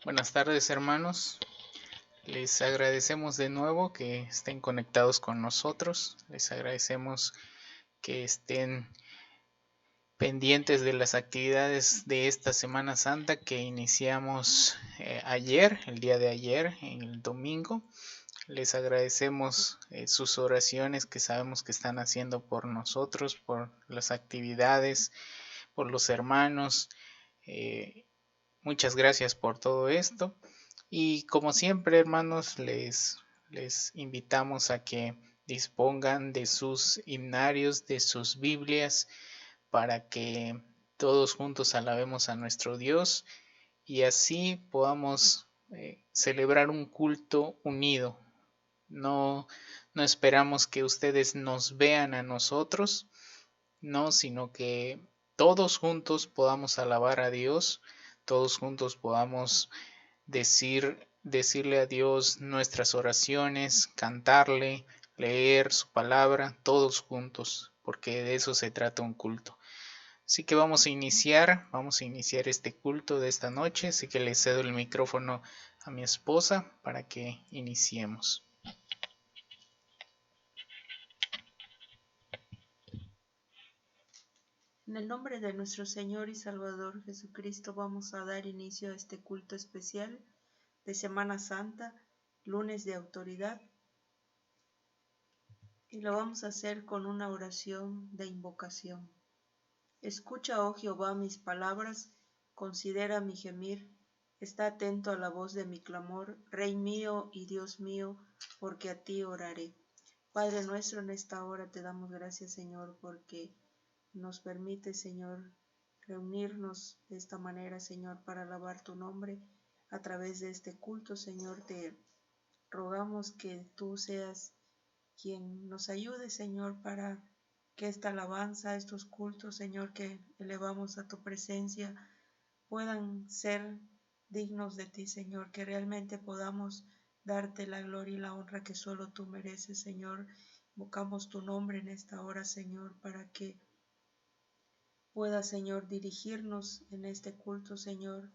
Buenas tardes, hermanos. Les agradecemos de nuevo que estén conectados con nosotros. Les agradecemos que estén pendientes de las actividades de esta Semana Santa que iniciamos ayer, el día de ayer, en el domingo. Les agradecemos sus oraciones que sabemos que están haciendo por nosotros, por las actividades, por los hermanos. Muchas gracias por todo esto. Y como siempre, hermanos, les invitamos a que dispongan de sus himnarios, de sus Biblias, para que todos juntos alabemos a nuestro Dios y así podamos celebrar un culto unido. No, no esperamos que ustedes nos vean a nosotros, no, sino que todos juntos podamos alabar a Dios, todos juntos podamos decirle a Dios nuestras oraciones, cantarle, leer su palabra, todos juntos, porque de eso se trata un culto. Así que vamos a iniciar este culto de esta noche, así que le cedo el micrófono a mi esposa para que iniciemos. En el nombre de nuestro Señor y Salvador Jesucristo vamos a dar inicio a este culto especial de Semana Santa, lunes de autoridad, y lo vamos a hacer con una oración de invocación. Escucha, oh Jehová, mis palabras, considera mi gemir, está atento a la voz de mi clamor, Rey mío y Dios mío, porque a ti oraré. Padre nuestro, en esta hora te damos gracias, Señor, porque nos permite, Señor, reunirnos de esta manera, Señor, para alabar tu nombre a través de este culto. Señor, te rogamos que tú seas quien nos ayude, Señor, para que esta alabanza, estos cultos, Señor, que elevamos a tu presencia, puedan ser dignos de ti, Señor, que realmente podamos darte la gloria y la honra que solo tú mereces, Señor. Invocamos tu nombre en esta hora, Señor, para que pueda, Señor, dirigirnos en este culto, Señor,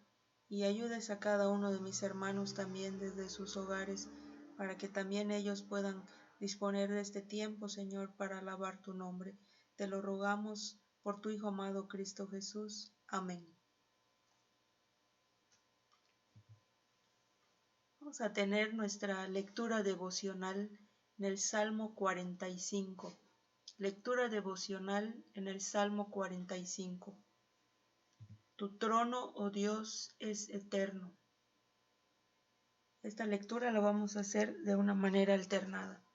y ayudes a cada uno de mis hermanos también desde sus hogares, para que también ellos puedan disponer de este tiempo, Señor, para alabar tu nombre. Te lo rogamos por tu Hijo amado Cristo Jesús. Amén. Vamos a tener nuestra lectura devocional en el Salmo 45. Lectura devocional en el Salmo 45. Tu trono, oh Dios, es eterno. Esta lectura la vamos a hacer de una manera alternada.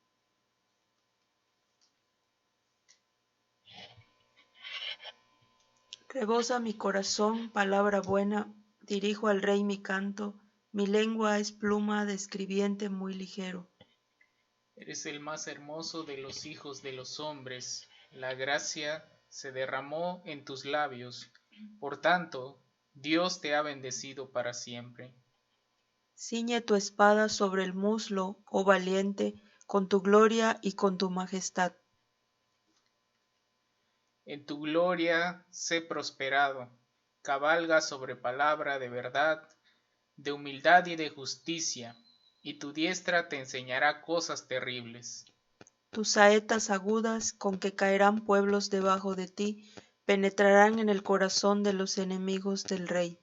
Rebosa mi corazón palabra buena, dirijo al Rey mi canto, mi lengua es pluma de escribiente muy ligero. Eres el más hermoso de los hijos de los hombres, la gracia se derramó en tus labios, por tanto, Dios te ha bendecido para siempre. Ciñe tu espada sobre el muslo, oh valiente, con tu gloria y con tu majestad. En tu gloria sé prosperado, cabalga sobre palabra de verdad, de humildad y de justicia, y tu diestra te enseñará cosas terribles. Tus saetas agudas, con que caerán pueblos debajo de ti, penetrarán en el corazón de los enemigos del rey.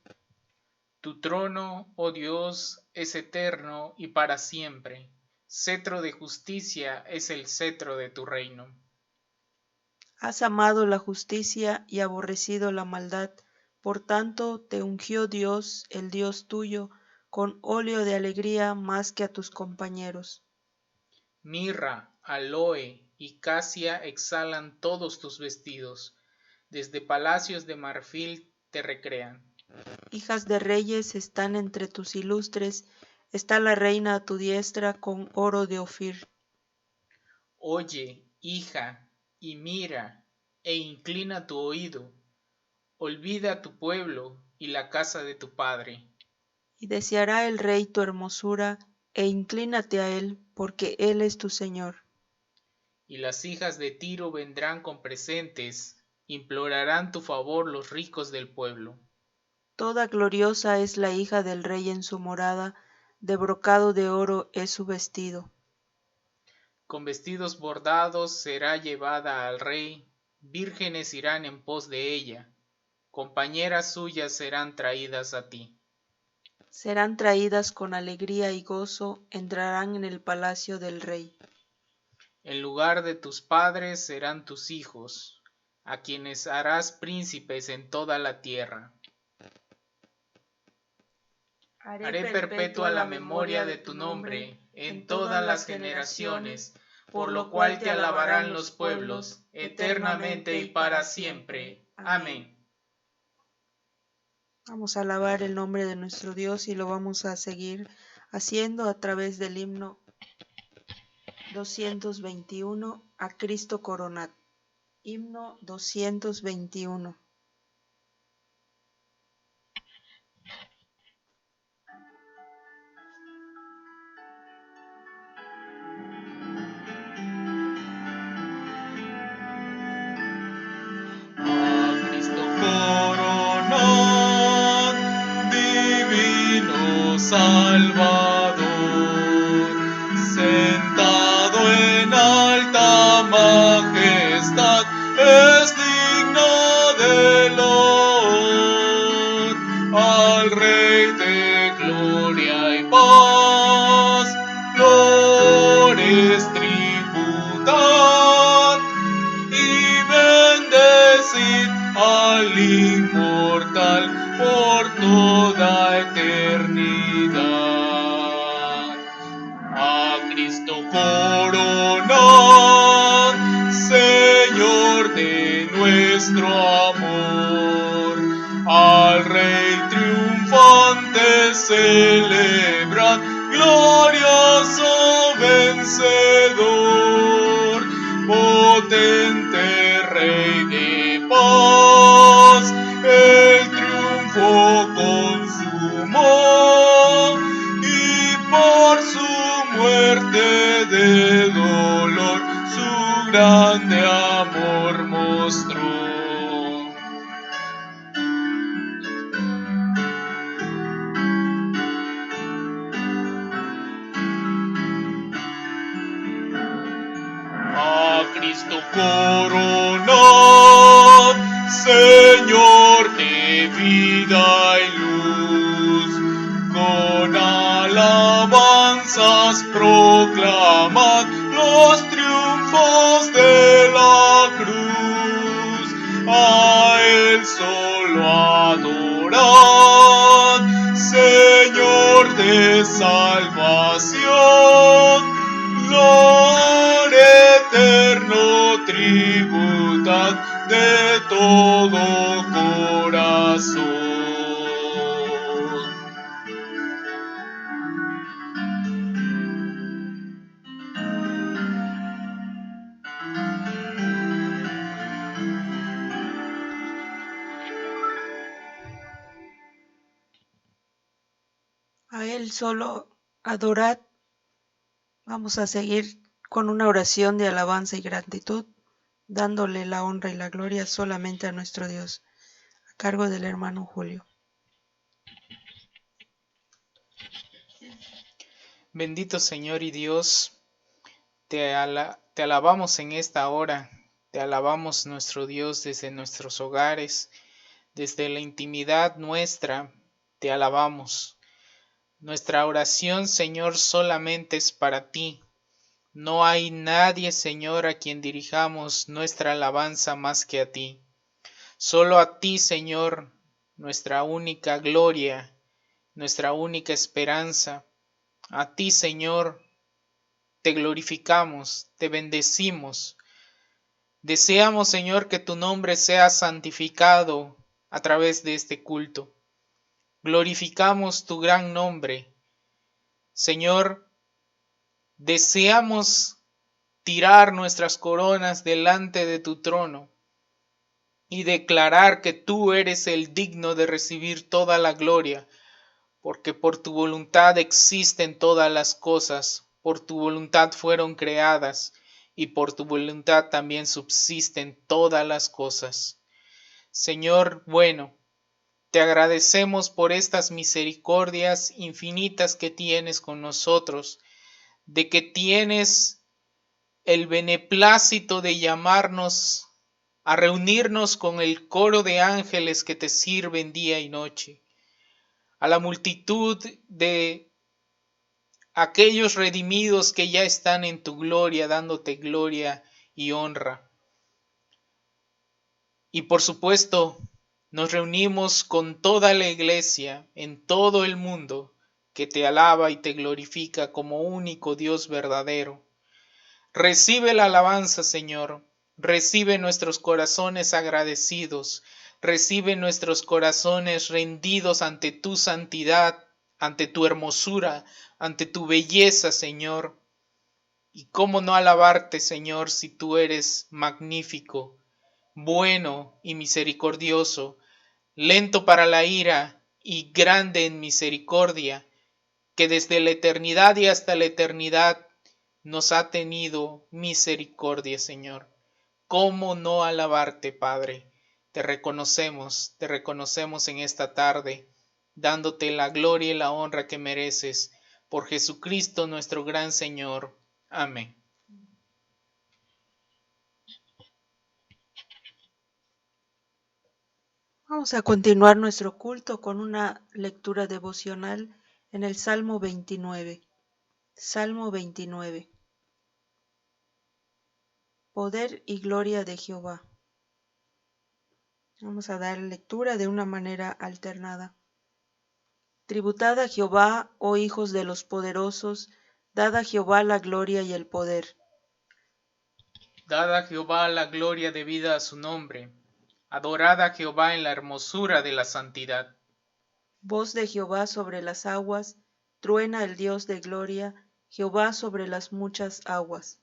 Tu trono, oh Dios, es eterno y para siempre. Cetro de justicia es el cetro de tu reino. Has amado la justicia y aborrecido la maldad, por tanto te ungió Dios, el Dios tuyo, con óleo de alegría más que a tus compañeros. Mirra, aloe y casia exhalan todos tus vestidos. Desde palacios de marfil te recrean. Hijas de reyes están entre tus ilustres, está la reina a tu diestra con oro de Ofir. Oye, hija, y mira, e inclina tu oído. Olvida tu pueblo y la casa de tu padre. Y deseará el rey tu hermosura, e inclínate a él, porque él es tu Señor. Y las hijas de Tiro vendrán con presentes, implorarán tu favor los ricos del pueblo. Toda gloriosa es la hija del rey en su morada, de brocado de oro es su vestido. Con vestidos bordados será llevada al rey, vírgenes irán en pos de ella, compañeras suyas serán traídas a ti. Serán traídas con alegría y gozo, entrarán en el palacio del rey. En lugar de tus padres serán tus hijos, a quienes harás príncipes en toda la tierra. Haré perpetua la memoria de tu nombre en todas las generaciones, por lo cual te alabarán los pueblos, eternamente y para siempre. Amén. Vamos a alabar el nombre de nuestro Dios y lo vamos a seguir haciendo a través del himno 221 a Cristo coronado. Himno 221. A Cristo coronad, divino Salvador, sentado en alta majestad, es digno de loor. Al Rey de gloria y paz, flores tributad y bendecid al inmortal por toda eternidad. A Cristo coronad, Señor de nuestro amor, al Rey triunfante celebrad, glorioso vencedor, potente Rey de paz, el triunfo consumó y por su muerte de dolor su grande amor mostró. A Cristo coronad, Señor de vida y luz, con alabanzas proclamad los triunfos de la cruz. A Él solo adorad, Señor de salvación, Lord eterno tributad de todo corazón. A Él solo adorad. Vamos a seguir con una oración de alabanza y gratitud, dándole la honra y la gloria solamente a nuestro Dios, a cargo del hermano Julio. Bendito Señor y Dios, te alabamos en esta hora, te alabamos nuestro Dios desde nuestros hogares, desde la intimidad nuestra, te alabamos. Nuestra oración, Señor, solamente es para ti. No hay nadie, Señor, a quien dirijamos nuestra alabanza más que a ti. Solo a ti, Señor, nuestra única gloria, nuestra única esperanza. A ti, Señor, te glorificamos, te bendecimos. Deseamos, Señor, que tu nombre sea santificado a través de este culto. Glorificamos tu gran nombre. Señor, deseamos tirar nuestras coronas delante de tu trono y declarar que tú eres el digno de recibir toda la gloria, porque por tu voluntad existen todas las cosas, por tu voluntad fueron creadas y por tu voluntad también subsisten todas las cosas. Señor bueno, Te agradecemos por estas misericordias infinitas que tienes con nosotros, de que tienes el beneplácito de llamarnos a reunirnos con el coro de ángeles que te sirven día y noche, a la multitud de aquellos redimidos que ya están en tu gloria, dándote gloria y honra. Y por supuesto, nos reunimos con toda la iglesia en todo el mundo que te alaba y te glorifica como único Dios verdadero. Recibe la alabanza, Señor. Recibe nuestros corazones agradecidos. Recibe nuestros corazones rendidos ante tu santidad, ante tu hermosura, ante tu belleza, Señor. Y cómo no alabarte, Señor, si tú eres magnífico, bueno y misericordioso, lento para la ira y grande en misericordia, que desde la eternidad y hasta la eternidad nos ha tenido misericordia, Señor. ¿Cómo no alabarte, Padre? Te reconocemos en esta tarde, dándote la gloria y la honra que mereces, por Jesucristo nuestro gran Señor. Amén. Vamos a continuar nuestro culto con una lectura devocional en el Salmo 29. Salmo 29. Poder y gloria de Jehová. Vamos a dar lectura de una manera alternada. Tributad a Jehová, oh hijos de los poderosos, dad a Jehová la gloria y el poder. Dad a Jehová la gloria debida a su nombre. Adorad a Jehová en la hermosura de la santidad. Voz de Jehová sobre las aguas, truena el Dios de gloria, Jehová sobre las muchas aguas.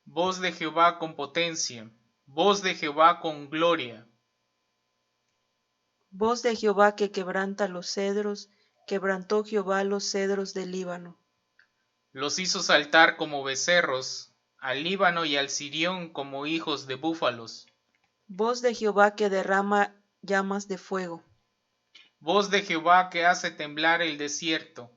Voz de Jehová con potencia, voz de Jehová con gloria. Voz de Jehová que quebranta los cedros, quebrantó Jehová los cedros del Líbano. Los hizo saltar como becerros, al Líbano y al Sirión como hijos de búfalos. Voz de Jehová que derrama llamas de fuego. Voz de Jehová que hace temblar el desierto.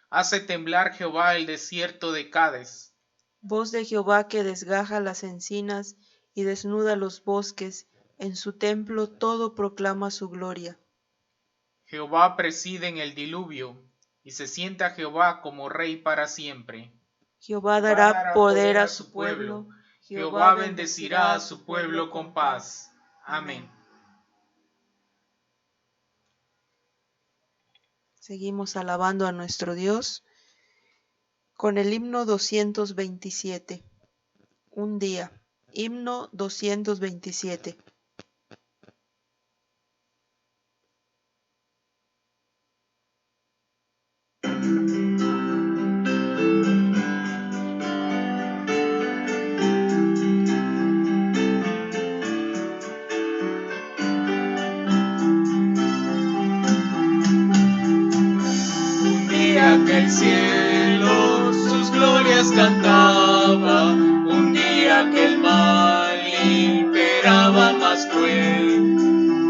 Hace temblar Jehová el desierto de Cades. Voz de Jehová que desgaja las encinas y desnuda los bosques, en su templo todo proclama su gloria. Jehová preside en el diluvio, y se sienta Jehová como rey para siempre. Jehová dará poder a su pueblo, Jehová bendecirá a su pueblo con paz. Amén. Seguimos alabando a nuestro Dios con el himno 227. Un día. Himno 227. Que el cielo sus glorias cantaba, un día que el mal imperaba más cruel.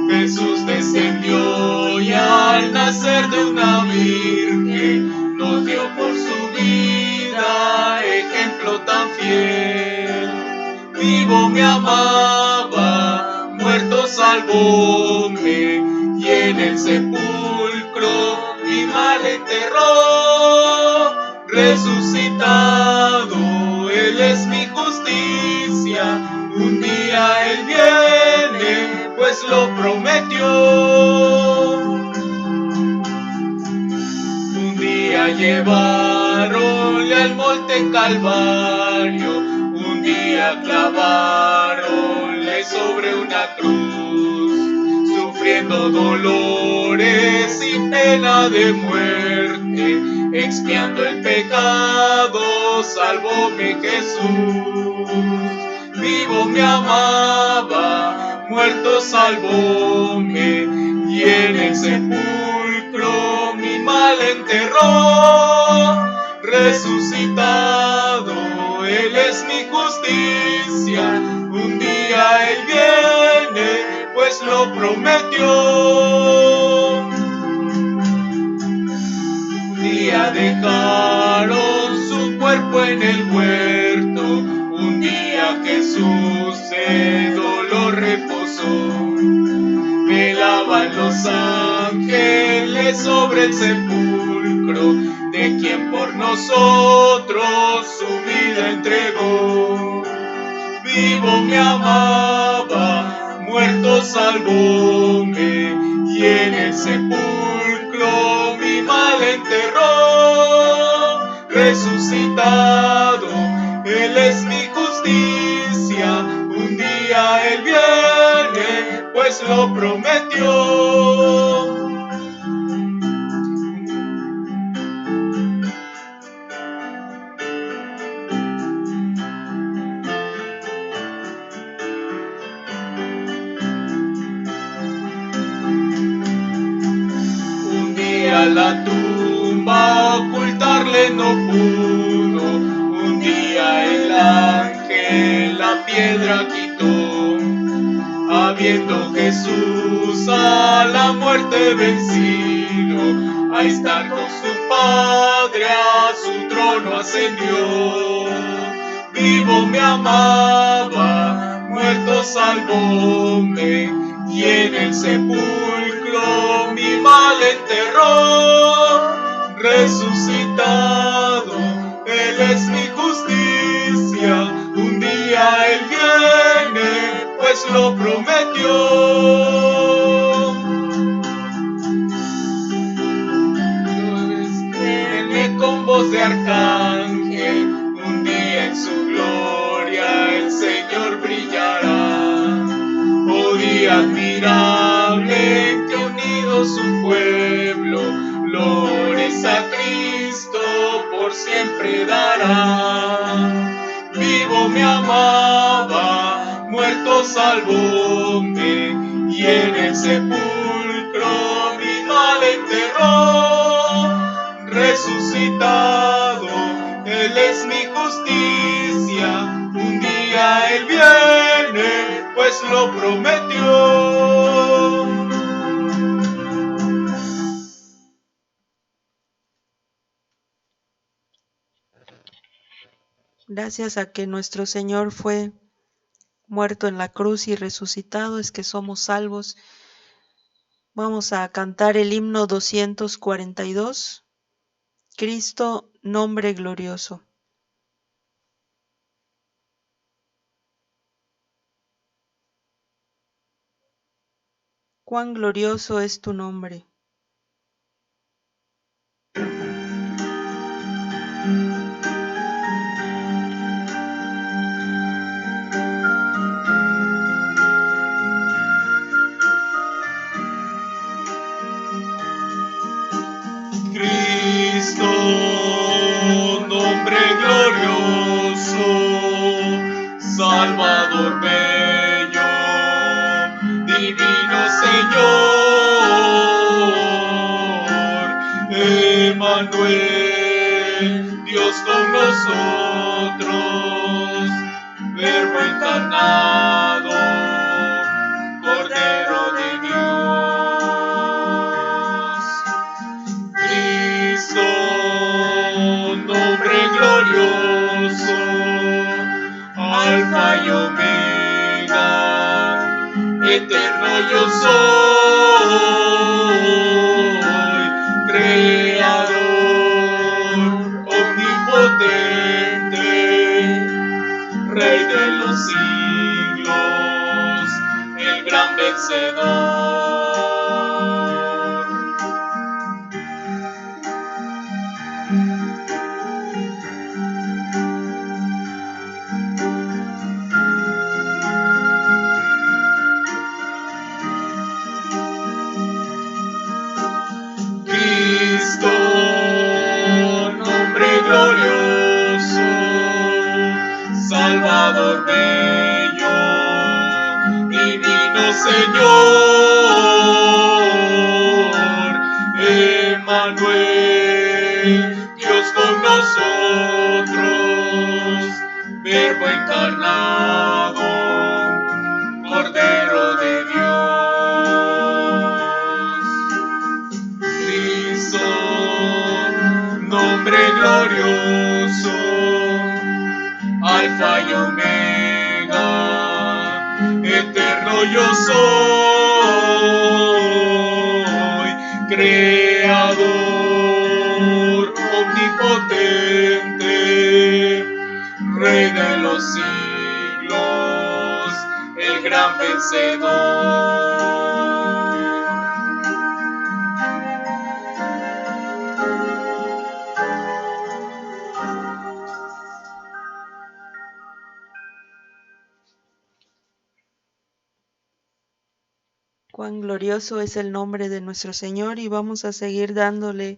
Jesús descendió y al nacer de una virgen nos dio por su vida ejemplo tan fiel. Vivo me amaba, muerto salvóme, y en el sepulcro mi mal enterró. Resucitado, Él es mi justicia, un día Él viene, pues lo prometió. Un día llevaronle al monte Calvario, un día clavaronle sobre una cruz, sufriendo dolores y pena de muerte, expiando el pecado, salvóme Jesús. Vivo me amaba, muerto salvóme, y en el sepulcro mi mal enterró. Resucitado, Él es mi justicia, un día Él viene, pues lo prometió. dejaron su cuerpo en el huerto. Un día Jesús de dolor reposó. Velaban los ángeles sobre el sepulcro de quien por nosotros su vida entregó. Vivo me amaba, muerto salvóme, y en el sepulcro mi mal enterró. Resucitado, Él es mi justicia, un día Él viene, pues lo prometió. La tumba ocultarle no pudo. Un día el ángel la piedra quitó. Habiendo Jesús a la muerte vencido, a estar con su Padre a su trono ascendió. Vivo me amaba, muerto salvóme, y en el sepulcro mi mal enterró. Resucitado, Él es mi justicia, un día Él viene, pues lo prometió. Viene con voz de arcángel, un día en su gloria el Señor brillará. Oh día admirable en que unido su pueblo, glorias a Cristo por siempre dará. Vivo me amaba, muerto salvóme, y en el sepulcro mi mal enterró. Resucitado, Él es mi justicia, un día Él viene, pues lo prometió. Gracias a que nuestro Señor fue muerto en la cruz y resucitado, es que somos salvos. Vamos a cantar el himno 242, Cristo, nombre glorioso. Cuán glorioso es tu nombre. Cristo, nombre glorioso, Salvador bello, divino Señor, Emmanuel, Dios con nosotros, Verbo encarnado, Cordero de Dios. Cristo, nombre glorioso, Alfa y Omega, eterno yo soy, Creador, omnipotente, Rey de los siglos, el gran vencedor. Cristo, nombre glorioso, Salvador bello, divino Señor, Emmanuel, Dios con nosotros, Verbo encarnado, Cordero de Dios. Cristo, nombre Alfa y Omega, eterno yo soy, creador omnipotente, Rey de los siglos, el gran vencedor. Cuán glorioso es el nombre de nuestro Señor, y vamos a seguir dándole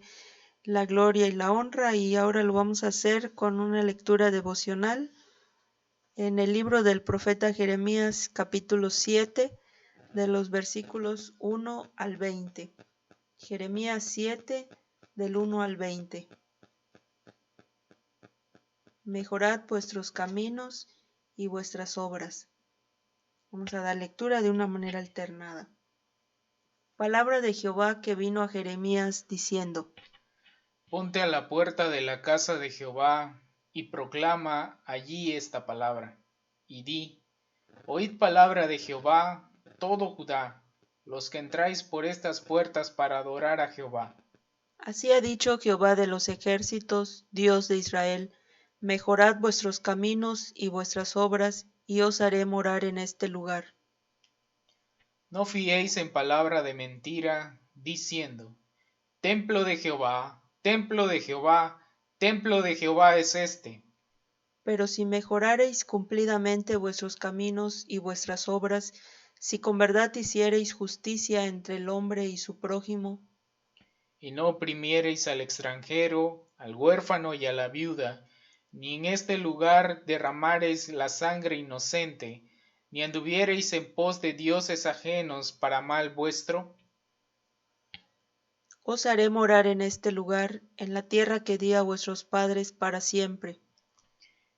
la gloria y la honra, y ahora lo vamos a hacer con una lectura devocional en el libro del profeta Jeremías, capítulo 7, de los versículos 1 al 20. Jeremías 7, del 1 al 20. Mejorad vuestros caminos y vuestras obras. Vamos a dar lectura de una manera alternada. Palabra de Jehová que vino a Jeremías diciendo: Ponte a la puerta de la casa de Jehová y proclama allí esta palabra, y di: Oíd palabra de Jehová, todo Judá, los que entráis por estas puertas para adorar a Jehová. Así ha dicho Jehová de los ejércitos, Dios de Israel: mejorad vuestros caminos y vuestras obras, y os haré morar en este lugar. No fiéis en palabra de mentira, diciendo: Templo de Jehová, templo de Jehová, templo de Jehová es este. Pero si mejorareis cumplidamente vuestros caminos y vuestras obras, si con verdad hiciereis justicia entre el hombre y su prójimo, y no oprimiereis al extranjero, al huérfano y a la viuda, ni en este lugar derramareis la sangre inocente, ni anduviereis en pos de dioses ajenos para mal vuestro, os haré morar en este lugar, en la tierra que di a vuestros padres para siempre.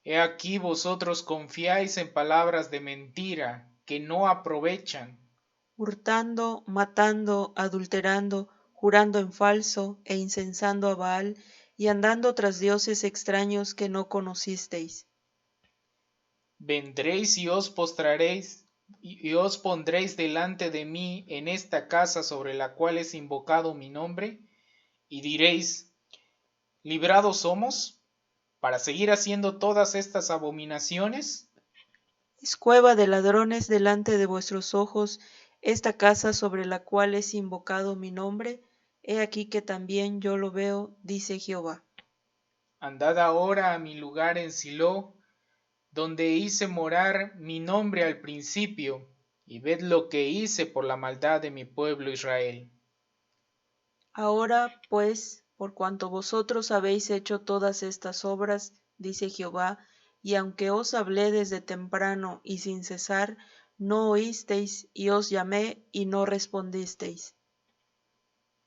he aquí vosotros confiáis en palabras de mentira que no aprovechan, Hurtando, matando, adulterando, jurando en falso, e incensando a Baal, y andando tras dioses extraños que no conocisteis. vendréis y os postraréis y os pondréis delante de mí en esta casa sobre la cual es invocado mi nombre, y diréis: ¿librados somos para seguir haciendo todas estas abominaciones? Es cueva de ladrones delante de vuestros ojos esta casa sobre la cual es invocado mi nombre. He aquí que también yo lo veo, dice Jehová. Andad ahora a mi lugar en Silo, donde hice morar mi nombre al principio, y ved lo que hice por la maldad de mi pueblo Israel. Ahora, pues, por cuanto vosotros habéis hecho todas estas obras, dice Jehová, y aunque os hablé desde temprano y sin cesar, no oísteis, y os llamé, y no respondisteis.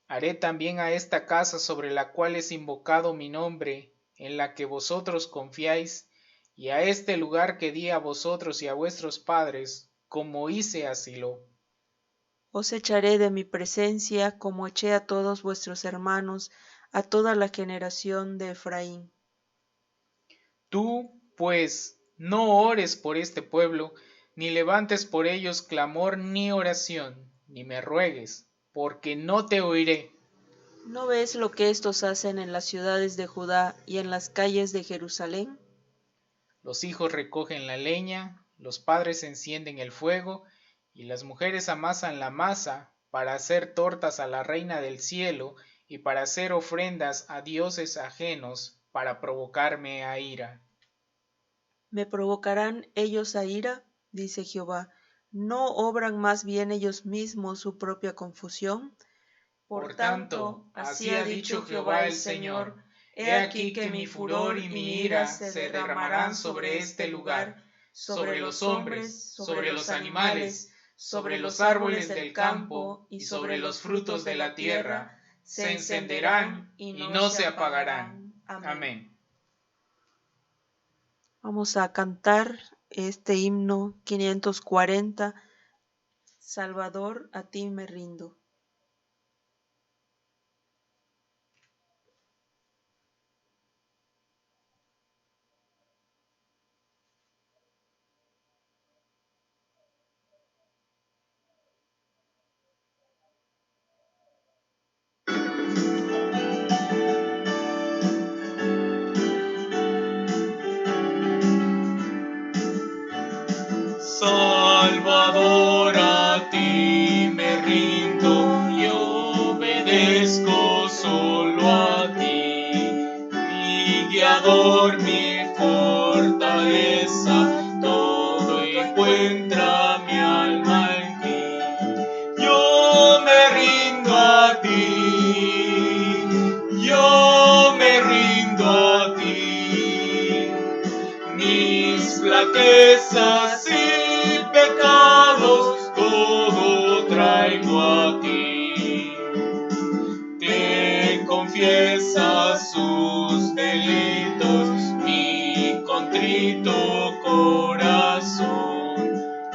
Haré también a esta casa sobre la cual es invocado mi nombre, en la que vosotros confiáis, y a este lugar que di a vosotros y a vuestros padres, como hice a Silo. Os echaré de mi presencia, como eché a todos vuestros hermanos, a toda la generación de Efraín. Tú, pues, no ores por este pueblo, ni levantes por ellos clamor ni oración, ni me ruegues, porque no te oiré. ¿No ves lo que estos hacen en las ciudades de Judá y en las calles de Jerusalén? Los hijos recogen la leña, los padres encienden el fuego, y las mujeres amasan la masa para hacer tortas a la reina del cielo y para hacer ofrendas a dioses ajenos para provocarme a ira. ¿Me provocarán ellos a ira? Dice Jehová. ¿No obran más bien ellos mismos su propia confusión? Por Por tanto, tanto, así así ha ha dicho dicho Jehová Jehová el el Señor: Señor: He He aquí aquí que que mi mi furor furor y y mi mi ira ira se se derramarán derramarán sobre sobre este este lugar, lugar, sobre sobre los los hombres, hombres, sobre sobre los los animales, animales, sobre sobre los los árboles árboles del del campo campo y y sobre sobre los los frutos frutos de de la la tierra, tierra, se se encenderán encenderán y y no no se se apagarán. apagarán. Amén. Amén. Vamos a cantar este himno 540, Salvador, a ti me rindo. Salvador, a ti me rindo y obedezco solo a ti, mi guiador, mi fortaleza, todo encuentra mi alma en ti. Yo me rindo a ti, yo me rindo a ti. Mis flaquezas y pecados todo traigo a ti. Te confiesas sus delitos mi contrito corazón.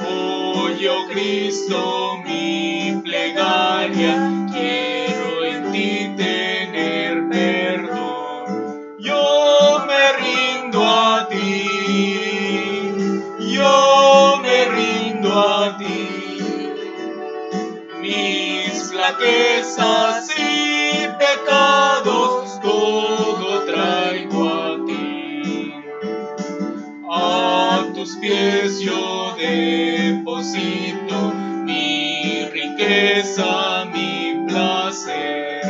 Oye, oh Cristo, mi plegaria, quiero en ti tener perdón. Yo me rindo a ti, yo me rindo a ti. Mis flaquezas y pecados todo traigo a ti. A tus pies yo deposito mi riqueza, mi placer,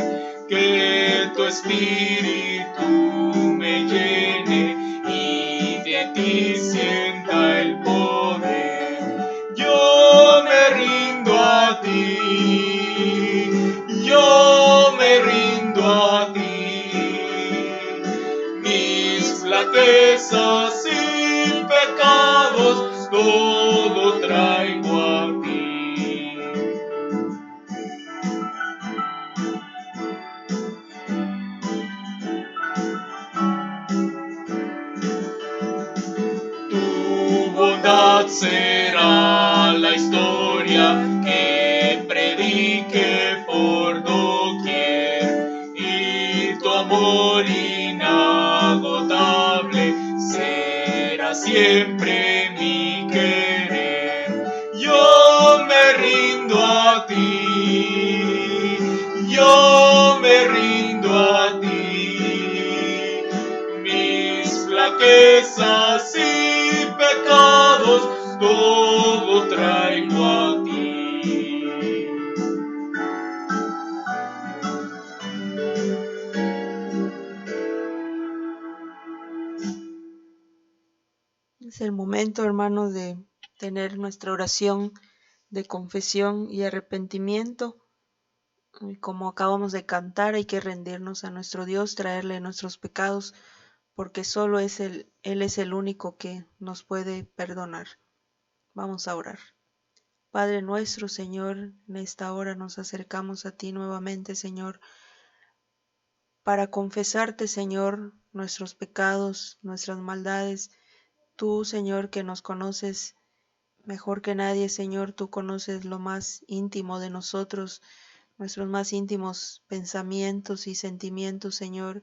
que tu espíritu me llene y de ti sienta el poder. Yo me rindo a ti, yo me rindo a ti. Mis flaquezas y pecados todo traigo a ti. Tu bondad será la historia que predique por doquier, y tu amor inagotable será siempre mi querer. Yo me rindo a ti, yo me rindo a ti. Mis flaquezas y pecados todo traigo a ti. Es el momento, hermanos, de tener nuestra oración de confesión y arrepentimiento. Y como acabamos de cantar, hay que rendirnos a nuestro Dios, traerle nuestros pecados, porque solo Él es el único que nos puede perdonar. Vamos a orar. Padre nuestro, Señor, en esta hora nos acercamos a ti nuevamente, Señor, para confesarte, Señor, nuestros pecados, nuestras maldades. Tú, Señor, que nos conoces mejor que nadie, Señor, tú conoces lo más íntimo de nosotros, nuestros más íntimos pensamientos y sentimientos, Señor,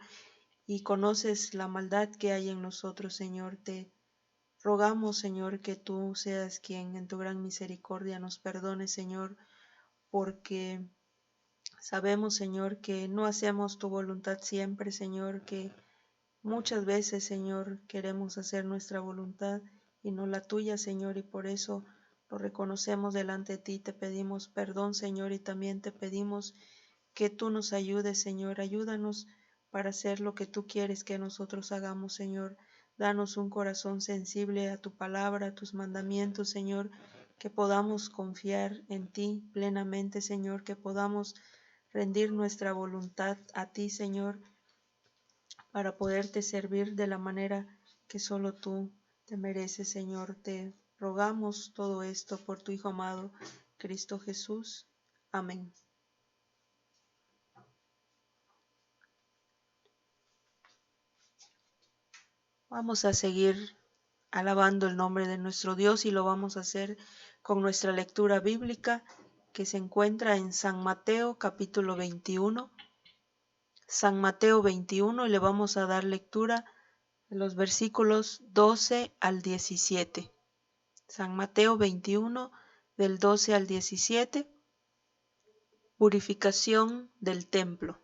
y conoces la maldad que hay en nosotros, Señor. Te rogamos, Señor, que tú seas quien en tu gran misericordia nos perdone, Señor, porque sabemos, Señor, que no hacemos tu voluntad siempre, Señor, que muchas veces, Señor, queremos hacer nuestra voluntad y no la tuya, Señor, y por eso lo reconocemos delante de ti. Te pedimos perdón, Señor, y también te pedimos que tú nos ayudes, Señor. Ayúdanos para hacer lo que tú quieres que nosotros hagamos, Señor. Danos un corazón sensible a tu palabra, a tus mandamientos, Señor, que podamos confiar en ti plenamente, Señor, que podamos rendir nuestra voluntad a ti, Señor, para poderte servir de la manera que solo tú te mereces, Señor. Te rogamos todo esto por tu Hijo amado, Cristo Jesús. Amén. Vamos a seguir alabando el nombre de nuestro Dios y lo vamos a hacer con nuestra lectura bíblica que se encuentra en San Mateo capítulo 21. San Mateo 21, y le vamos a dar lectura de los versículos 12 al 17. San Mateo 21, del 12 al 17. Purificación del templo.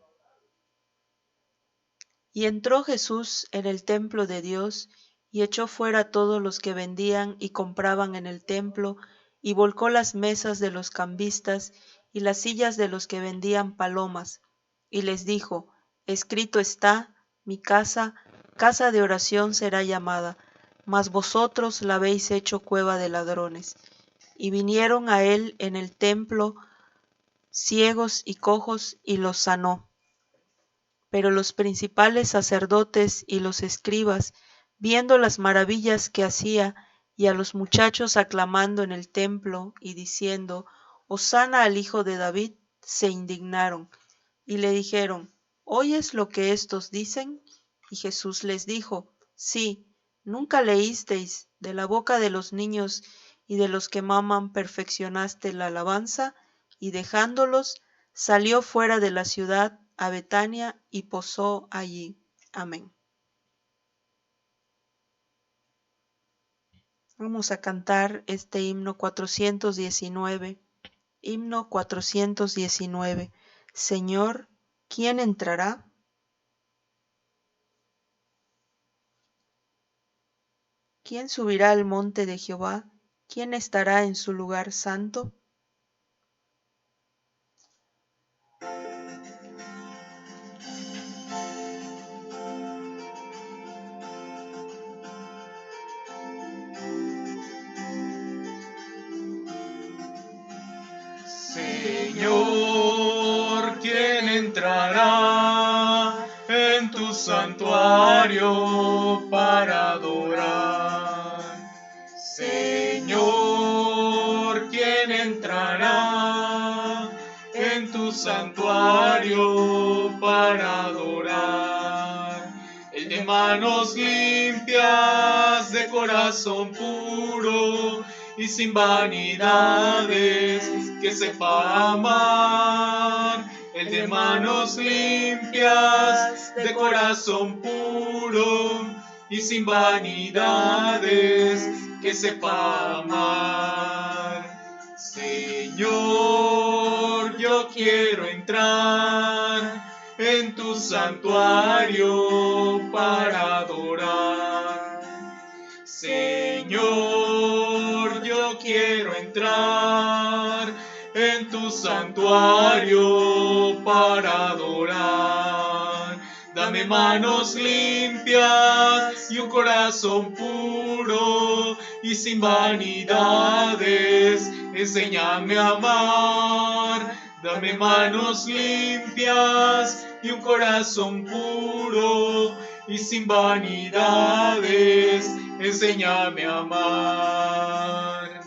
Y entró Jesús en el templo de Dios, y echó fuera a todos los que vendían y compraban en el templo, y volcó las mesas de los cambistas y las sillas de los que vendían palomas, y les dijo: Escrito está: mi casa, casa de oración será llamada, mas vosotros la habéis hecho cueva de ladrones. Y vinieron a él en el templo ciegos y cojos, y los sanó. Pero los principales sacerdotes y los escribas, viendo las maravillas que hacía, y a los muchachos aclamando en el templo y diciendo: Hosana al Hijo de David, se indignaron, y le dijeron: ¿Oyes lo que éstos dicen? Y Jesús les dijo: Sí, ¿nunca leísteis: de la boca de los niños y de los que maman perfeccionaste la alabanza? Y dejándolos, salió fuera de la ciudad a Betania y posó allí. Amén. Vamos a cantar este himno 419. Himno 419. Señor, ¿quién entrará? ¿Quién subirá al monte de Jehová? ¿Quién estará en su lugar santo? Señor, ¿quién entrará en tu santuario para adorar? Señor, ¿quién entrará en tu santuario para adorar? El de manos limpias, de corazón puro y sin vanidades, que sepa amar. El de manos limpias, de corazón puro y sin vanidades, que sepa amar. Señor, yo quiero entrar en tu santuario para adorar. Señor, yo quiero entrar en tu santuario para adorar. Dame manos limpias y un corazón puro y sin vanidades, enséñame a amar. Dame manos limpias y un corazón puro y sin vanidades, enséñame a amar.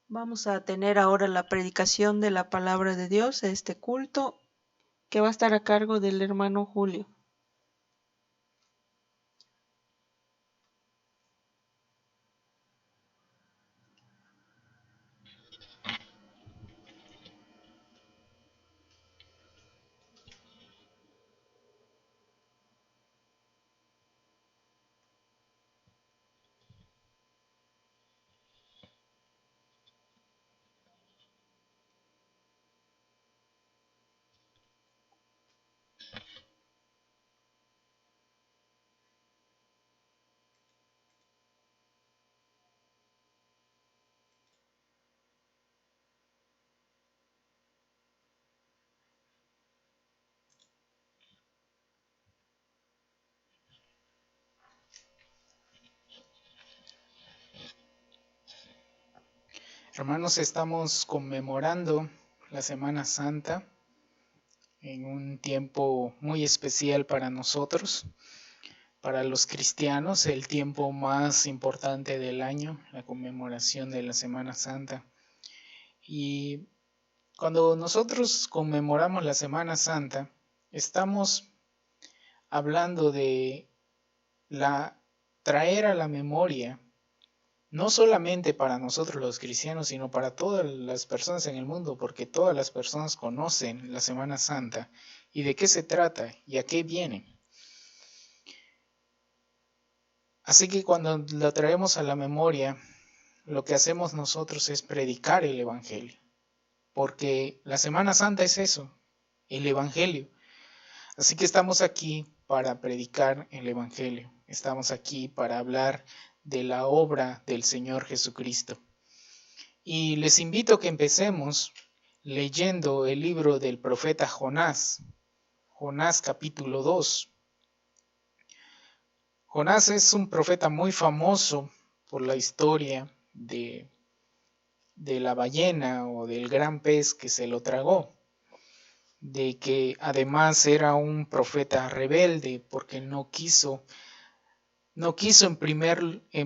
Vamos a tener ahora la predicación de la palabra de Dios, este culto, que va a estar a cargo del hermano Julio. Hermanos, estamos conmemorando la Semana Santa en un tiempo muy especial para nosotros, para los cristianos, el tiempo más importante del año, la conmemoración de la Semana Santa. Y cuando nosotros conmemoramos la Semana Santa, estamos hablando de traer a la memoria, no solamente para nosotros los cristianos, sino para todas las personas en el mundo, porque todas las personas conocen la Semana Santa y de qué se trata y a qué viene. Así que cuando lo traemos a la memoria, lo que hacemos nosotros es predicar el Evangelio, porque la Semana Santa es eso, el Evangelio. Así que estamos aquí para predicar el Evangelio, estamos aquí para hablar de la obra del Señor Jesucristo. Y les invito a que empecemos leyendo el libro del profeta Jonás, Jonás capítulo 2. Jonás es un profeta muy famoso por la historia de la ballena o del gran pez que se lo tragó, de que además era un profeta rebelde porque no quiso en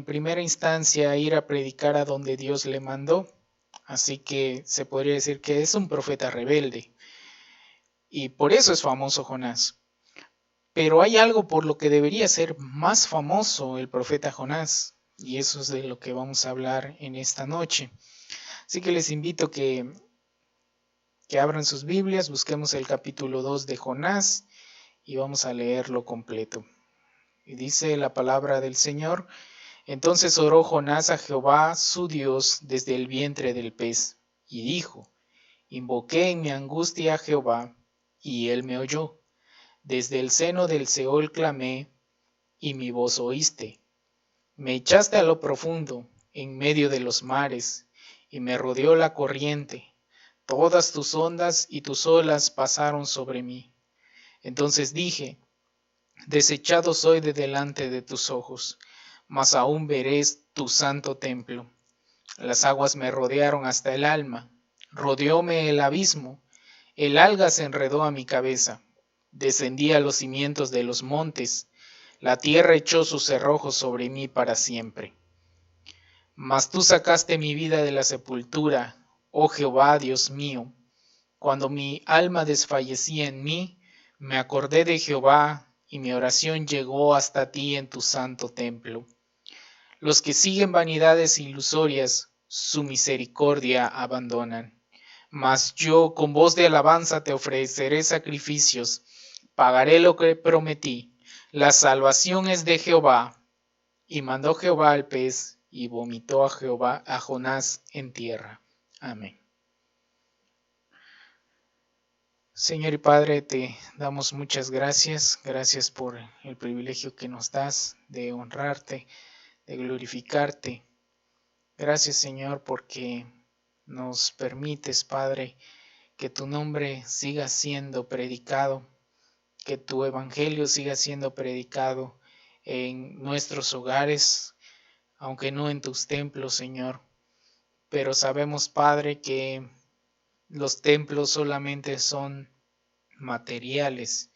primera instancia ir a predicar a donde Dios le mandó. Así que se podría decir que es un profeta rebelde y por eso es famoso Jonás. Pero hay algo por lo que debería ser más famoso el profeta Jonás, y eso es de lo que vamos a hablar en esta noche. Así que les invito que abran sus Biblias, busquemos el capítulo 2 de Jonás y vamos a leerlo completo. Y dice la palabra del Señor: Entonces oró Jonás a Jehová su Dios desde el vientre del pez, y dijo: Invoqué en mi angustia a Jehová, y él me oyó. Desde el seno del Seol clamé, y mi voz oíste. Me echaste a lo profundo, en medio de los mares, y me rodeó la corriente. Todas tus ondas y tus olas pasaron sobre mí. Entonces dije: Desechado soy de delante de tus ojos, mas aún veré tu santo templo. Las aguas me rodearon hasta el alma, rodeóme el abismo, el alga se enredó a mi cabeza. Descendí a los cimientos de los montes, la tierra echó sus cerrojos sobre mí para siempre. Mas tú sacaste mi vida de la sepultura, oh Jehová, Dios mío. Cuando mi alma desfallecía en mí, me acordé de Jehová, y mi oración llegó hasta ti en tu santo templo. Los que siguen vanidades ilusorias, su misericordia abandonan. Mas yo con voz de alabanza te ofreceré sacrificios, pagaré lo que prometí. La salvación es de Jehová. Y mandó Jehová al pez, y vomitó a Jonás en tierra. Amén. Señor y Padre, te damos muchas gracias. Gracias por el privilegio que nos das de honrarte, de glorificarte. Gracias, Señor, porque nos permites, Padre, que tu nombre siga siendo predicado, que tu evangelio siga siendo predicado en nuestros hogares, aunque no en tus templos, Señor. Pero sabemos, Padre, que los templos solamente son materiales.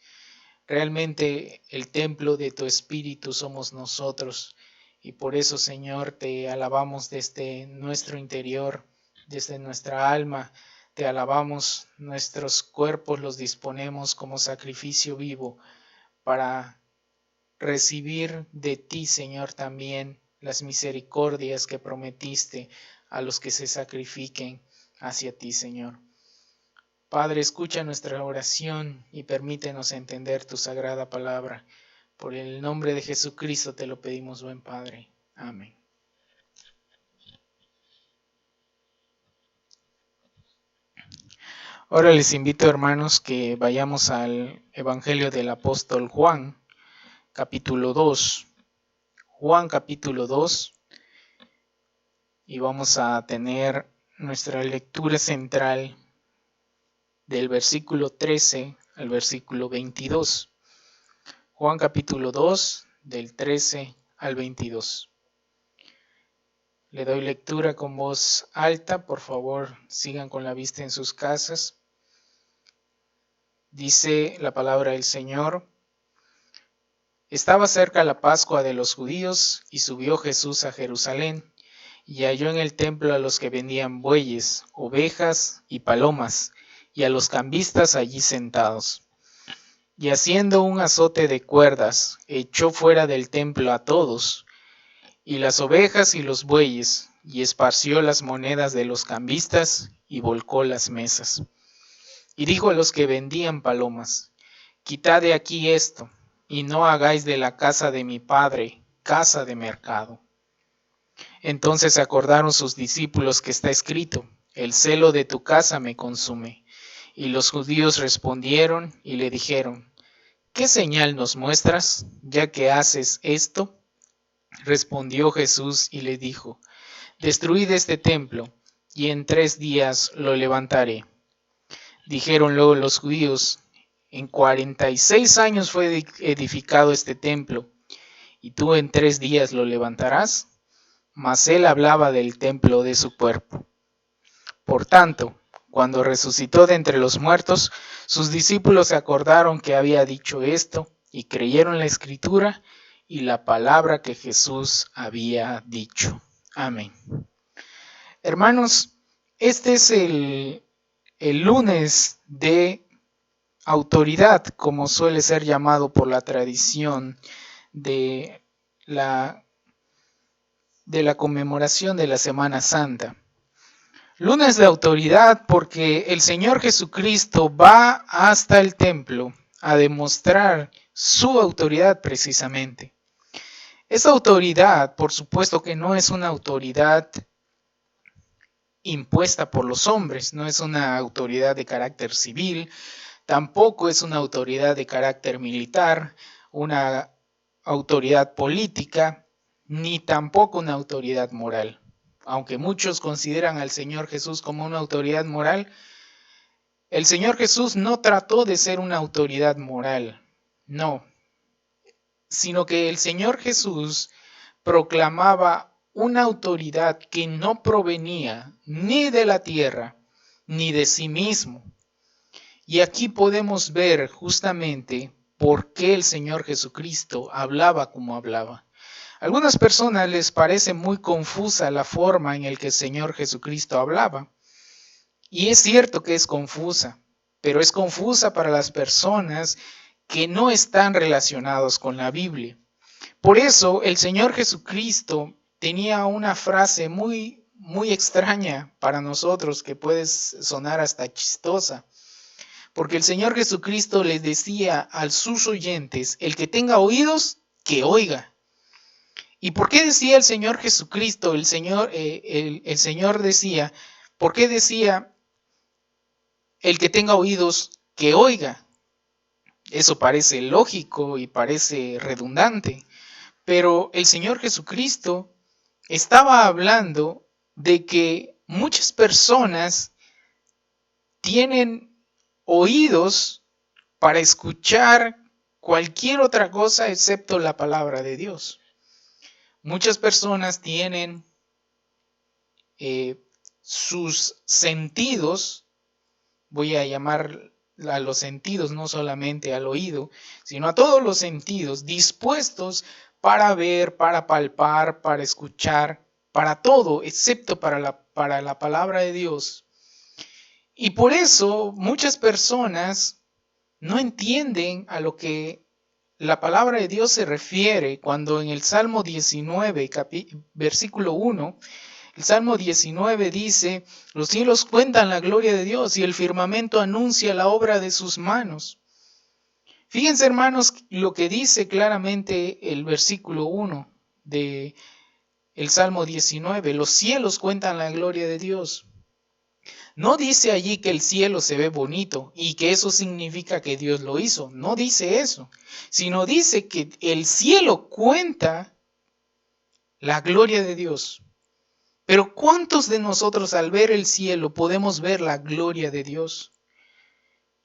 Realmente el templo de tu Espíritu somos nosotros. Y por eso, Señor, te alabamos desde nuestro interior, desde nuestra alma. Te alabamos, nuestros cuerpos los disponemos como sacrificio vivo para recibir de ti, Señor, también las misericordias que prometiste a los que se sacrifiquen hacia ti, Señor. Padre, escucha nuestra oración y permítenos entender tu sagrada palabra. Por el nombre de Jesucristo te lo pedimos, buen Padre. Amén. Ahora les invito, hermanos, que vayamos al Evangelio del apóstol Juan, capítulo 2. Juan, capítulo 2. Y vamos a tener nuestra lectura central del versículo 13 al versículo 22. Juan capítulo 2, del 13 al 22. Le doy lectura con voz alta, por favor sigan con la vista en sus casas. Dice la palabra del Señor: Estaba cerca la Pascua de los judíos, y subió Jesús a Jerusalén, y halló en el templo a los que vendían bueyes, ovejas y palomas, y a los cambistas allí sentados. Y haciendo un azote de cuerdas, echó fuera del templo a todos, y las ovejas y los bueyes, y esparció las monedas de los cambistas, y volcó las mesas. Y dijo a los que vendían palomas: Quitad de aquí esto, y no hagáis de la casa de mi padre casa de mercado. Entonces acordaron sus discípulos que está escrito: el celo de tu casa me consume. Y los judíos respondieron y le dijeron: ¿qué señal nos muestras, ya que haces esto? Respondió Jesús y le dijo: destruid este templo, y en 3 días lo levantaré. Dijeron luego los judíos: en 46 años fue edificado este templo, y tú en 3 días lo levantarás. Mas él hablaba del templo de su cuerpo. Por tanto, cuando resucitó de entre los muertos, sus discípulos se acordaron que había dicho esto, y creyeron la escritura y la palabra que Jesús había dicho. Amén. Hermanos, este es el lunes de autoridad, como suele ser llamado por la tradición de la conmemoración de la Semana Santa. Lunes de autoridad porque el Señor Jesucristo va hasta el templo a demostrar su autoridad precisamente. Esa autoridad, por supuesto que no es una autoridad impuesta por los hombres, no es una autoridad de carácter civil, tampoco es una autoridad de carácter militar, una autoridad política, ni tampoco una autoridad moral. Aunque muchos consideran al Señor Jesús como una autoridad moral, el Señor Jesús no trató de ser una autoridad moral, no, sino que el Señor Jesús proclamaba una autoridad que no provenía ni de la tierra ni de sí mismo. Y aquí podemos ver justamente por qué el Señor Jesucristo hablaba como hablaba. A algunas personas les parece muy confusa la forma en la que el Señor Jesucristo hablaba. Y es cierto que es confusa, pero es confusa para las personas que no están relacionados con la Biblia. Por eso el Señor Jesucristo tenía una frase muy extraña para nosotros, que puede sonar hasta chistosa. Porque el Señor Jesucristo les decía a sus oyentes: el que tenga oídos, que oiga. ¿Y por qué decía el Señor Jesucristo? El Señor decía, ¿por qué decía el que tenga oídos, que oiga? Eso parece lógico y parece redundante, pero el Señor Jesucristo estaba hablando de que muchas personas tienen oídos para escuchar cualquier otra cosa excepto la palabra de Dios. Muchas personas tienen sus sentidos, voy a llamar a los sentidos, no solamente al oído, sino a todos los sentidos, dispuestos para ver, para palpar, para escuchar, para todo, excepto para la palabra de Dios. Y por eso muchas personas no entienden a lo que la palabra de Dios se refiere cuando en el Salmo 19, versículo 1, el Salmo 19 dice: los cielos cuentan la gloria de Dios y el firmamento anuncia la obra de sus manos. Fíjense, hermanos, lo que dice claramente el versículo 1 de el Salmo 19: los cielos cuentan la gloria de Dios. No dice allí que el cielo se ve bonito y que eso significa que Dios lo hizo. No dice eso, sino dice que el cielo cuenta la gloria de Dios. Pero ¿cuántos de nosotros al ver el cielo podemos ver la gloria de Dios?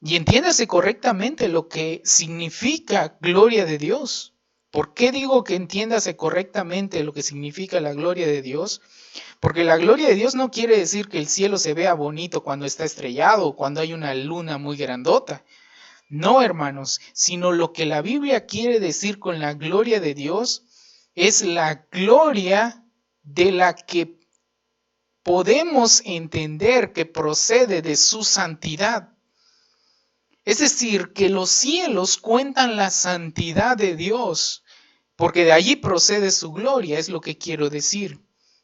Y entiéndase correctamente lo que significa gloria de Dios. ¿Por qué digo que entiéndase correctamente lo que significa la gloria de Dios? Porque la gloria de Dios no quiere decir que el cielo se vea bonito cuando está estrellado o cuando hay una luna muy grandota. No, hermanos, sino lo que la Biblia quiere decir con la gloria de Dios es la gloria de la que podemos entender que procede de su santidad. Es decir, que los cielos cuentan la santidad de Dios, porque de allí procede su gloria, es lo que quiero decir.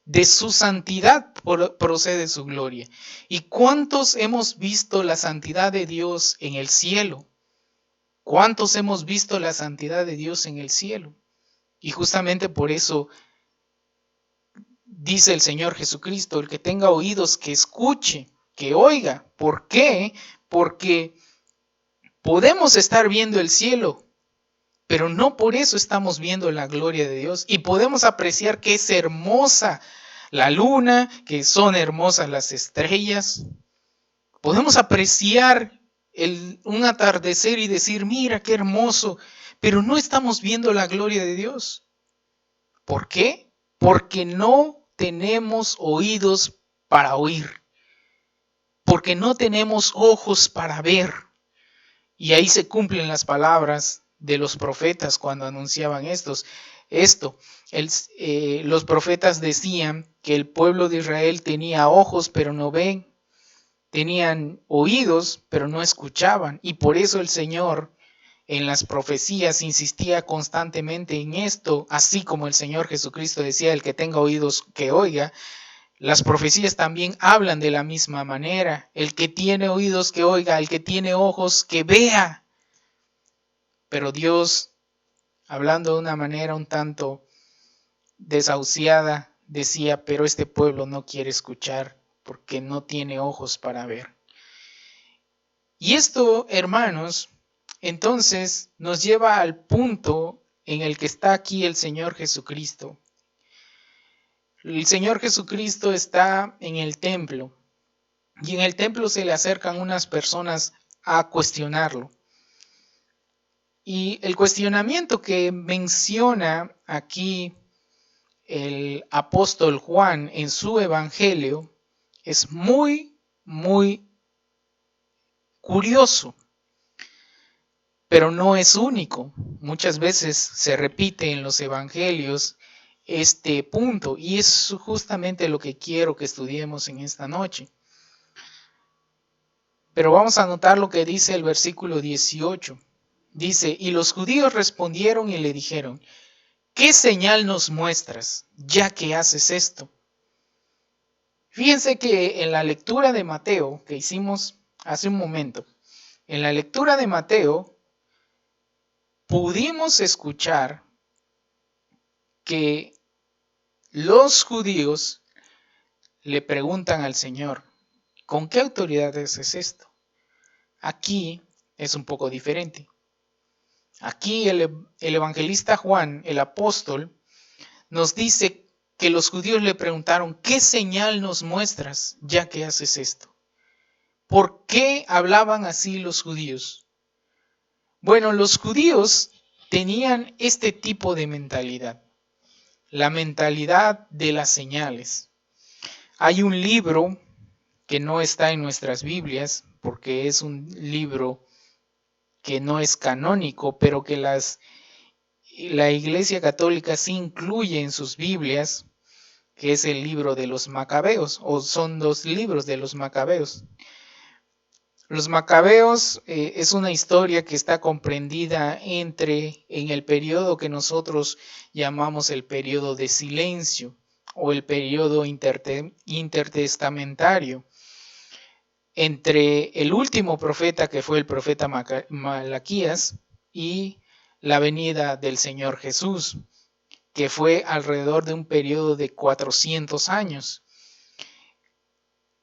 De su santidad procede su gloria. ¿Y cuántos hemos visto la santidad de Dios en el cielo? ¿Cuántos hemos visto la santidad de Dios en el cielo? Y justamente por eso dice el Señor Jesucristo, el que tenga oídos que escuche, que oiga. ¿Por qué? Porque podemos estar viendo el cielo, pero no por eso estamos viendo la gloria de Dios. Y podemos apreciar que es hermosa la luna, que son hermosas las estrellas. Podemos apreciar un atardecer y decir, mira qué hermoso, pero no estamos viendo la gloria de Dios. ¿Por qué? Porque no tenemos oídos para oír, porque no tenemos ojos para ver. Y ahí se cumplen las palabras de los profetas cuando anunciaban esto. Los profetas decían que el pueblo de Israel tenía ojos pero no ven, tenían oídos pero no escuchaban. Y por eso el Señor en las profecías insistía constantemente en esto, así como el Señor Jesucristo decía, el que tenga oídos que oiga. Las profecías también hablan de la misma manera. El que tiene oídos que oiga, el que tiene ojos que vea. Pero Dios, hablando de una manera un tanto desahuciada, decía, pero este pueblo no quiere escuchar porque no tiene ojos para ver. Y esto, hermanos, entonces nos lleva al punto en el que está aquí el Señor Jesucristo. El Señor Jesucristo está en el templo y en el templo se le acercan unas personas a cuestionarlo. Y el cuestionamiento que menciona aquí el apóstol Juan en su evangelio es muy, muy curioso, pero no es único. Muchas veces se repite en los evangelios este punto y es justamente lo que quiero que estudiemos en esta noche. Pero vamos a notar lo que dice el versículo 18. Dice, y los judíos respondieron y le dijeron, ¿qué señal nos muestras, ya que haces esto? Fíjense que en la lectura de Mateo que hicimos hace un momento, en la lectura de Mateo pudimos escuchar que los judíos le preguntan al Señor, ¿con qué autoridad haces esto? Aquí es un poco diferente. Aquí el evangelista Juan, el apóstol, nos dice que los judíos le preguntaron, ¿qué señal nos muestras ya que haces esto? ¿Por qué hablaban así los judíos? Bueno, los judíos tenían este tipo de mentalidad, la mentalidad de las señales. Hay un libro que no está en nuestras Biblias, porque es un libro que no es canónico, pero que la Iglesia Católica sí incluye en sus Biblias, que es el libro de los Macabeos, o son 2 libros de los Macabeos. Los Macabeos es una historia que está comprendida en el periodo que nosotros llamamos el periodo de silencio o el periodo intertestamentario, entre el último profeta que fue el profeta Malaquías y la venida del Señor Jesús, que fue alrededor de un periodo de 400 años.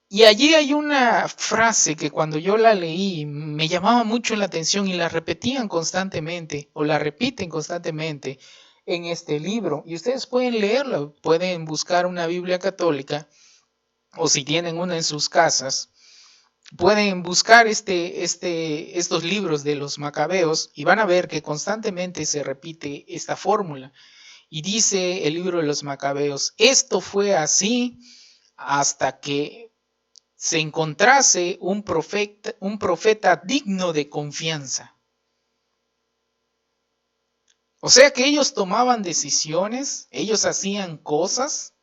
Y allí hay una frase que cuando yo la leí me llamaba mucho la atención y la repetían constantemente o la repiten constantemente en este libro. Y ustedes pueden leerlo, pueden buscar una Biblia católica o si tienen una en sus casas, pueden buscar estos libros de los Macabeos y van a ver que constantemente se repite esta fórmula. Y dice el libro de los Macabeos, esto fue así hasta que se encontrase un profeta digno de confianza. O sea que ellos tomaban decisiones, ellos hacían cosas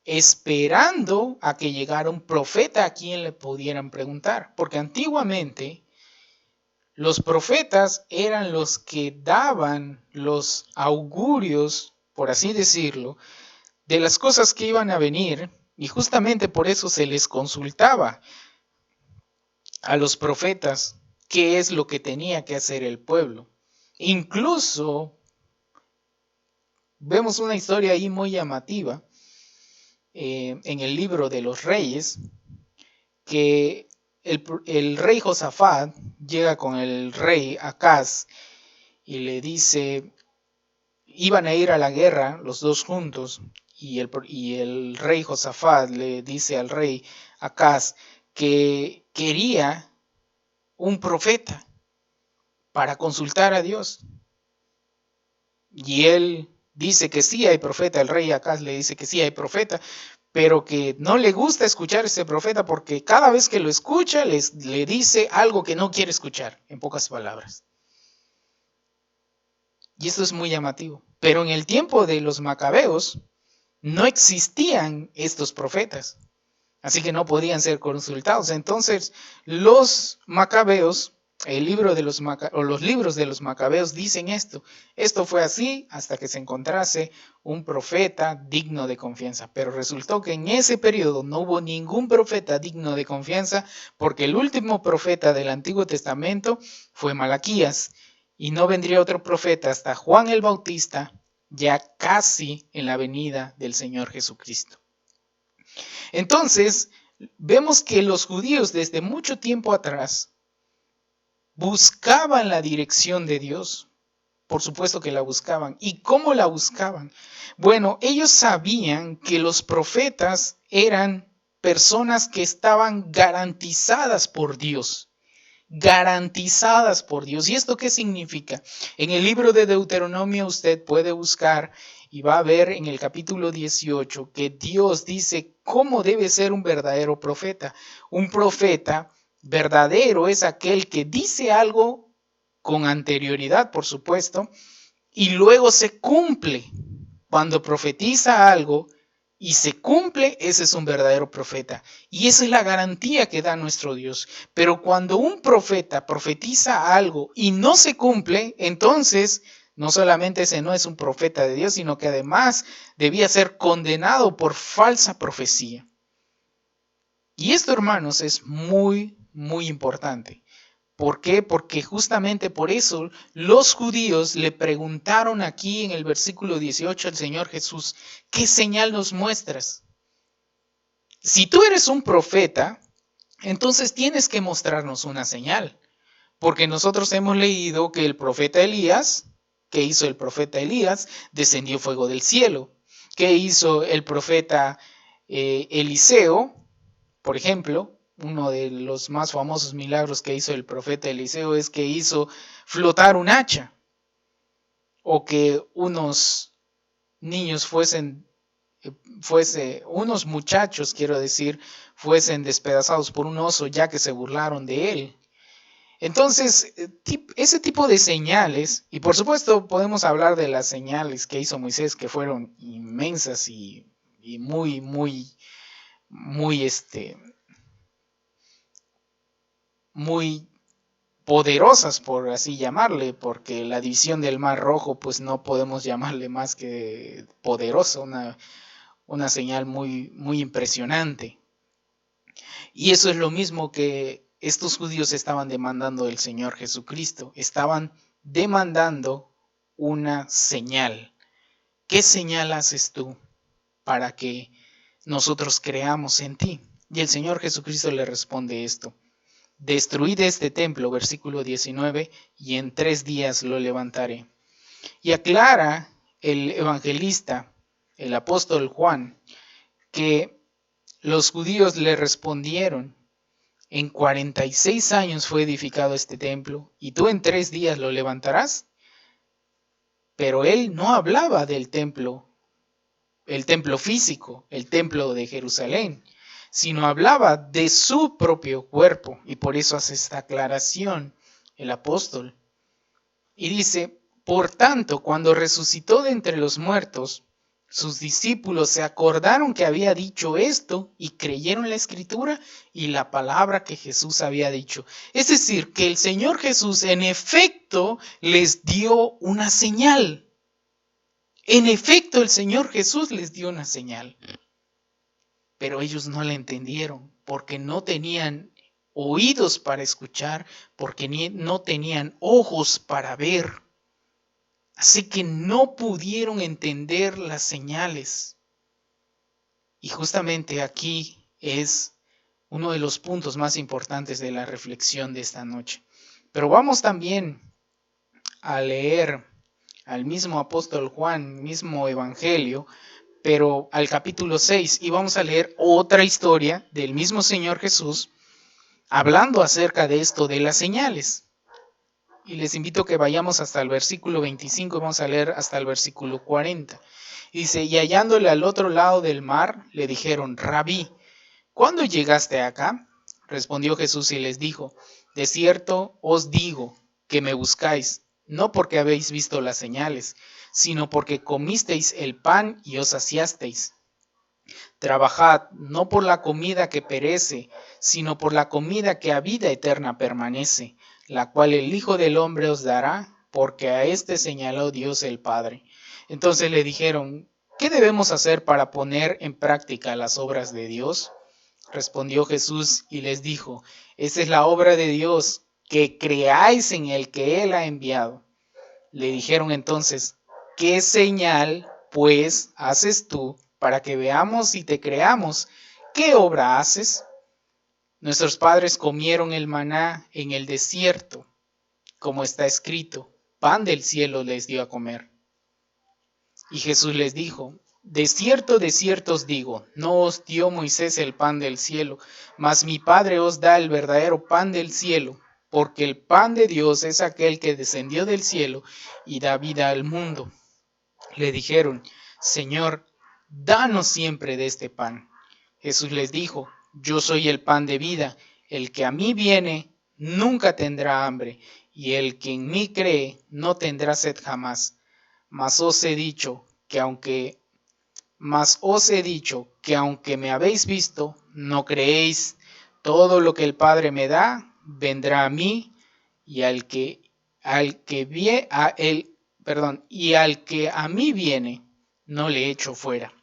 esperando a que llegara un profeta a quien le pudieran preguntar. Porque antiguamente los profetas eran los que daban los augurios, por así decirlo, de las cosas que iban a venir. Y justamente por eso se les consultaba a los profetas qué es lo que tenía que hacer el pueblo. Incluso vemos una historia ahí muy llamativa en el libro de los reyes, que el rey Josafat llega con el rey Acaz y le dice, iban a ir a la guerra los dos juntos, y el rey Josafat le dice al rey Acaz que quería un profeta para consultar a Dios. Y él dice que sí hay profeta, el rey Acaz le dice que sí hay profeta, pero que no le gusta escuchar a ese profeta porque cada vez que lo escucha le dice algo que no quiere escuchar, en pocas palabras. Y esto es muy llamativo. Pero en el tiempo de los macabeos no existían estos profetas, así que no podían ser consultados. Entonces los macabeos, el libro de los libros de los macabeos dicen esto. Esto fue así hasta que se encontrase un profeta digno de confianza. Pero resultó que en ese periodo no hubo ningún profeta digno de confianza, porque el último profeta del Antiguo Testamento fue Malaquías, y no vendría otro profeta hasta Juan el Bautista, ya casi en la venida del Señor Jesucristo. Entonces, vemos que los judíos desde mucho tiempo atrás buscaban la dirección de Dios. Por supuesto que la buscaban. ¿Y cómo la buscaban? Bueno, ellos sabían que los profetas eran personas que estaban garantizadas por Dios. Garantizadas por Dios. ¿Y esto qué significa? En el libro de Deuteronomio usted puede buscar y va a ver en el capítulo 18 que Dios dice cómo debe ser un verdadero profeta. Un profeta verdadero es aquel que dice algo con anterioridad, por supuesto, y luego se cumple. Cuando profetiza algo y se cumple, ese es un verdadero profeta. Y esa es la garantía que da nuestro Dios. Pero cuando un profeta profetiza algo y no se cumple, entonces no solamente ese no es un profeta de Dios, sino que además debía ser condenado por falsa profecía. Y esto, hermanos, es muy, muy importante. ¿Por qué? Porque justamente por eso los judíos le preguntaron aquí en el versículo 18 al Señor Jesús, ¿qué señal nos muestras? Si tú eres un profeta, entonces tienes que mostrarnos una señal, porque nosotros hemos leído que el profeta Elías, ¿qué hizo el profeta Elías? Descendió fuego del cielo. ¿Qué hizo el profeta Eliseo? Por ejemplo, uno de los más famosos milagros que hizo el profeta Eliseo es que hizo flotar un hacha, o que unos niños unos muchachos, quiero decir, fuesen despedazados por un oso ya que se burlaron de él. Entonces, ese tipo de señales, y por supuesto podemos hablar de las señales que hizo Moisés, que fueron inmensas y muy, muy, muy, muy poderosas, por así llamarle, porque la división del Mar Rojo, pues no podemos llamarle más que poderosa, una señal muy, muy impresionante. Y eso es lo mismo que estos judíos estaban demandando del Señor Jesucristo. Estaban demandando una señal. ¿Qué señal haces tú para que nosotros creamos en ti? Y el Señor Jesucristo le responde esto: destruid este templo, versículo 19, y en 3 días lo levantaré. Y aclara el evangelista, el apóstol Juan, que los judíos le respondieron: en 46 años fue edificado este templo, y tú en 3 días lo levantarás. Pero él no hablaba del templo, el templo físico, el templo de Jerusalén, sino hablaba de su propio cuerpo. Y por eso hace esta aclaración el apóstol. Y dice: por tanto, cuando resucitó de entre los muertos, sus discípulos se acordaron que había dicho esto y creyeron la escritura y la palabra que Jesús había dicho. Es decir, que el Señor Jesús en efecto les dio una señal. En efecto, el Señor Jesús les dio una señal. Pero ellos no la entendieron porque no tenían oídos para escuchar, porque no tenían ojos para ver. Así que no pudieron entender las señales. Y justamente aquí es uno de los puntos más importantes de la reflexión de esta noche. Pero vamos también a leer al mismo apóstol Juan, mismo evangelio, pero al capítulo 6, y vamos a leer otra historia del mismo Señor Jesús hablando acerca de esto de las señales. Y les invito a que vayamos hasta el versículo 25 y vamos a leer hasta el versículo 40. Dice, y hallándole al otro lado del mar, le dijeron, Rabí, ¿cuándo llegaste acá? Respondió Jesús y les dijo, de cierto os digo que me buscáis, no porque habéis visto las señales, sino porque comisteis el pan y os saciasteis. Trabajad no por la comida que perece, sino por la comida que a vida eterna permanece, la cual el Hijo del Hombre os dará, porque a éste señaló Dios el Padre. Entonces le dijeron, ¿qué debemos hacer para poner en práctica las obras de Dios? Respondió Jesús y les dijo, esa es la obra de Dios, que creáis en el que Él ha enviado. Le dijeron entonces, ¿qué señal, pues, haces tú para que veamos y te creamos? ¿Qué obra haces? Nuestros padres comieron el maná en el desierto, como está escrito, pan del cielo les dio a comer. Y Jesús les dijo, de cierto os digo, no os dio Moisés el pan del cielo, mas mi Padre os da el verdadero pan del cielo, porque el pan de Dios es aquel que descendió del cielo y da vida al mundo. Le dijeron, Señor, danos siempre de este pan. Jesús les dijo, yo soy el pan de vida, el que a mí viene nunca tendrá hambre, y el que en mí cree no tendrá sed jamás. Mas os he dicho que aunque me habéis visto, no creéis. Todo lo que el Padre me da, vendrá a mí, y al que a mí viene, no le echo fuera.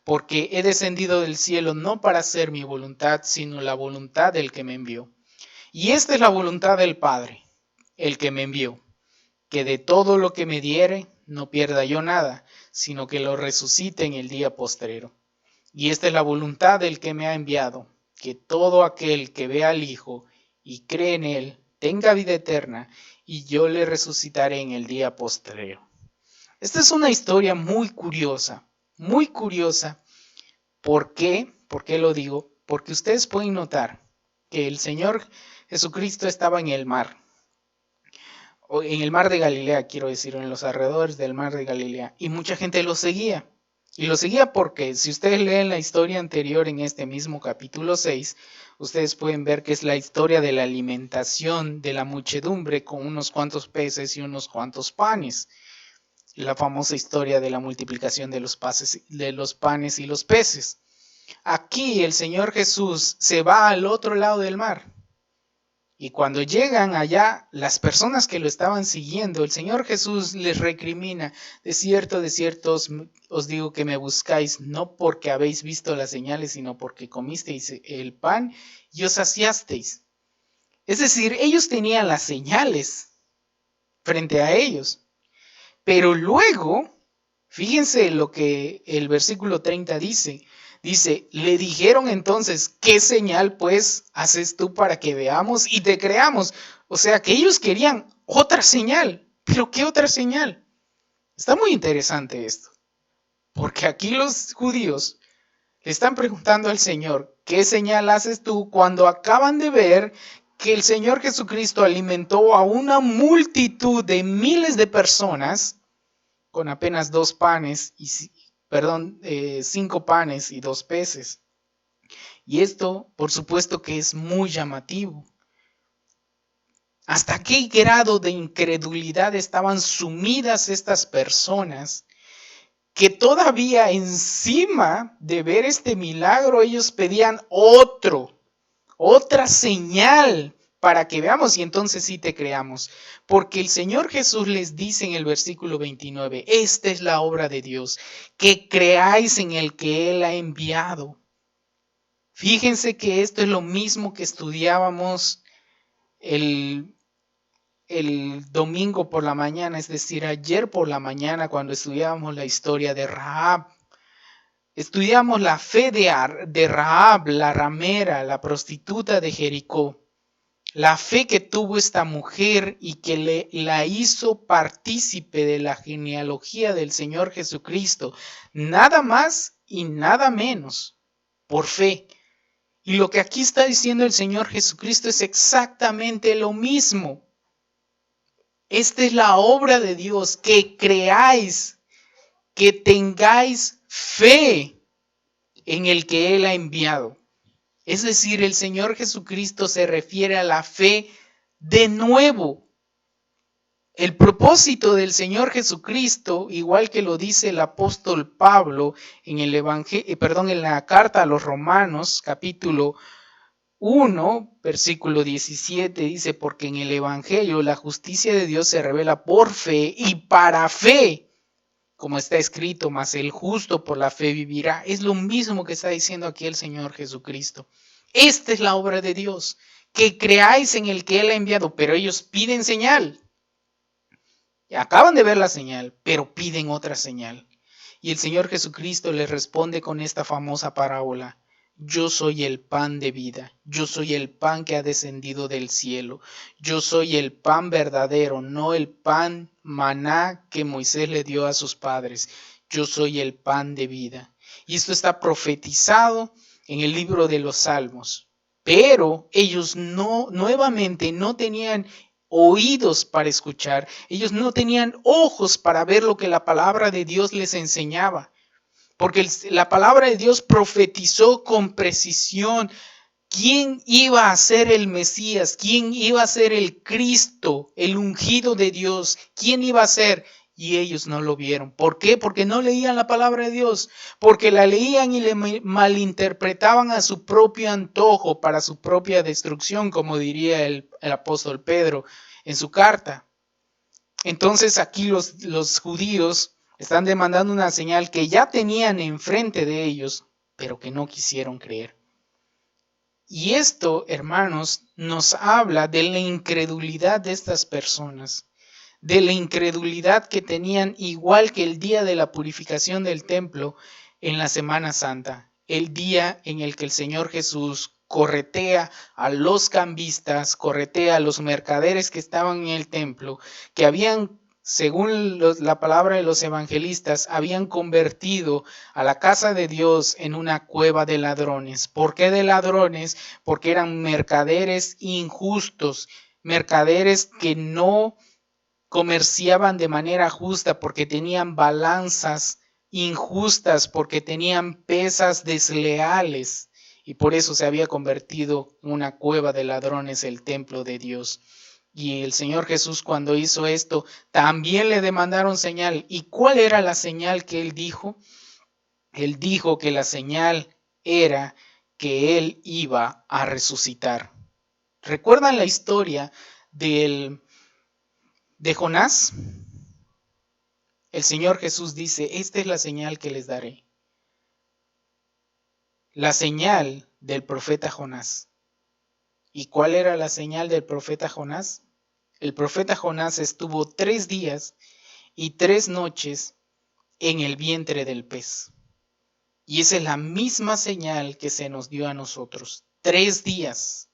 Porque he descendido del cielo no para hacer mi voluntad, sino la voluntad del que me envió. Y esta es la voluntad del Padre, el que me envió, que de todo lo que me diere, no pierda yo nada, sino que lo resucite en el día postrero. Y esta es la voluntad del que me ha enviado, que todo aquel que ve al Hijo y cree en él, tenga vida eterna, y yo le resucitaré en el día postrero. Esta es una historia muy curiosa, muy curiosa. ¿Por qué? ¿Por qué lo digo? Porque ustedes pueden notar que el Señor Jesucristo estaba en el mar de Galilea, quiero decir, en los alrededores del mar de Galilea, y mucha gente lo seguía. Y lo seguía porque si ustedes leen la historia anterior en este mismo capítulo 6, ustedes pueden ver que es la historia de la alimentación de la muchedumbre con unos cuantos peces y unos cuantos panes. La famosa historia de la multiplicación de los panes y los peces. Aquí el Señor Jesús se va al otro lado del mar. Y cuando llegan allá, las personas que lo estaban siguiendo, el Señor Jesús les recrimina, de cierto os digo que me buscáis, no porque habéis visto las señales, sino porque comisteis el pan y os saciasteis. Es decir, ellos tenían las señales frente a ellos. Pero luego, fíjense lo que el versículo 30 dice. Dice, le dijeron entonces, ¿qué señal pues haces tú para que veamos y te creamos? O sea, que ellos querían otra señal. ¿Pero qué otra señal? Está muy interesante esto. Porque aquí los judíos le están preguntando al Señor, ¿qué señal haces tú cuando acaban de ver que el Señor Jesucristo alimentó a una multitud de miles de personas con apenas 5 panes y 2 peces? Y esto, por supuesto que es muy llamativo. ¿Hasta qué grado de incredulidad estaban sumidas estas personas que todavía encima de ver este milagro ellos pedían otra señal para que veamos y entonces sí te creamos? Porque el Señor Jesús les dice en el versículo 29, esta es la obra de Dios, que creáis en el que Él ha enviado. Fíjense que esto es lo mismo que estudiábamos el domingo por la mañana, es decir, ayer por la mañana, cuando estudiábamos la historia de Rahab. Estudiamos la fe de Rahab, la ramera, la prostituta de Jericó. La fe que tuvo esta mujer y que la hizo partícipe de la genealogía del Señor Jesucristo. Nada más y nada menos, por fe. Y lo que aquí está diciendo el Señor Jesucristo es exactamente lo mismo. Esta es la obra de Dios, que creáis, que tengáis fe en el que Él ha enviado. Es decir, el Señor Jesucristo se refiere a la fe de nuevo. El propósito del Señor Jesucristo, igual que lo dice el apóstol Pablo en en la carta a los Romanos, capítulo 1, versículo 17, dice: porque en el Evangelio la justicia de Dios se revela por fe y para fe, como está escrito, mas el justo por la fe vivirá. Es lo mismo que está diciendo aquí el Señor Jesucristo. Esta es la obra de Dios, que creáis en el que Él ha enviado, pero ellos piden señal. Acaban de ver la señal, pero piden otra señal. Y el Señor Jesucristo les responde con esta famosa parábola: yo soy el pan de vida, yo soy el pan que ha descendido del cielo, yo soy el pan verdadero, no el pan maná que Moisés le dio a sus padres, yo soy el pan de vida. Y esto está profetizado en el libro de los Salmos. Pero ellos nuevamente no tenían oídos para escuchar, ellos no tenían ojos para ver lo que la palabra de Dios les enseñaba. Porque la palabra de Dios profetizó con precisión quién iba a ser el Mesías, quién iba a ser el Cristo, el ungido de Dios, quién iba a ser. Y ellos no lo vieron. ¿Por qué? Porque no leían la palabra de Dios, porque la leían y le malinterpretaban a su propio antojo, para su propia destrucción, como diría el apóstol Pedro en su carta. Entonces aquí los judíos están demandando una señal que ya tenían enfrente de ellos, pero que no quisieron creer. Y esto, hermanos, nos habla de la incredulidad de estas personas, de la incredulidad que tenían, igual que el día de la purificación del templo en la Semana Santa, el día en el que el Señor Jesús corretea a los cambistas, corretea a los mercaderes que estaban en el templo, que habían, según la palabra de los evangelistas, habían convertido a la casa de Dios en una cueva de ladrones. ¿Por qué de ladrones? Porque eran mercaderes injustos, mercaderes que no comerciaban de manera justa, porque tenían balanzas injustas, porque tenían pesas desleales, y por eso se había convertido en una cueva de ladrones el templo de Dios. Y el Señor Jesús, cuando hizo esto, también le demandaron señal. ¿Y cuál era la señal que él dijo? Él dijo que la señal era que él iba a resucitar. ¿Recuerdan la historia de Jonás? El Señor Jesús dice: esta es la señal que les daré. La señal del profeta Jonás. ¿Y cuál era la señal del profeta Jonás? El profeta Jonás estuvo 3 días y 3 noches en el vientre del pez. Y esa es la misma señal que se nos dio a nosotros. 3 días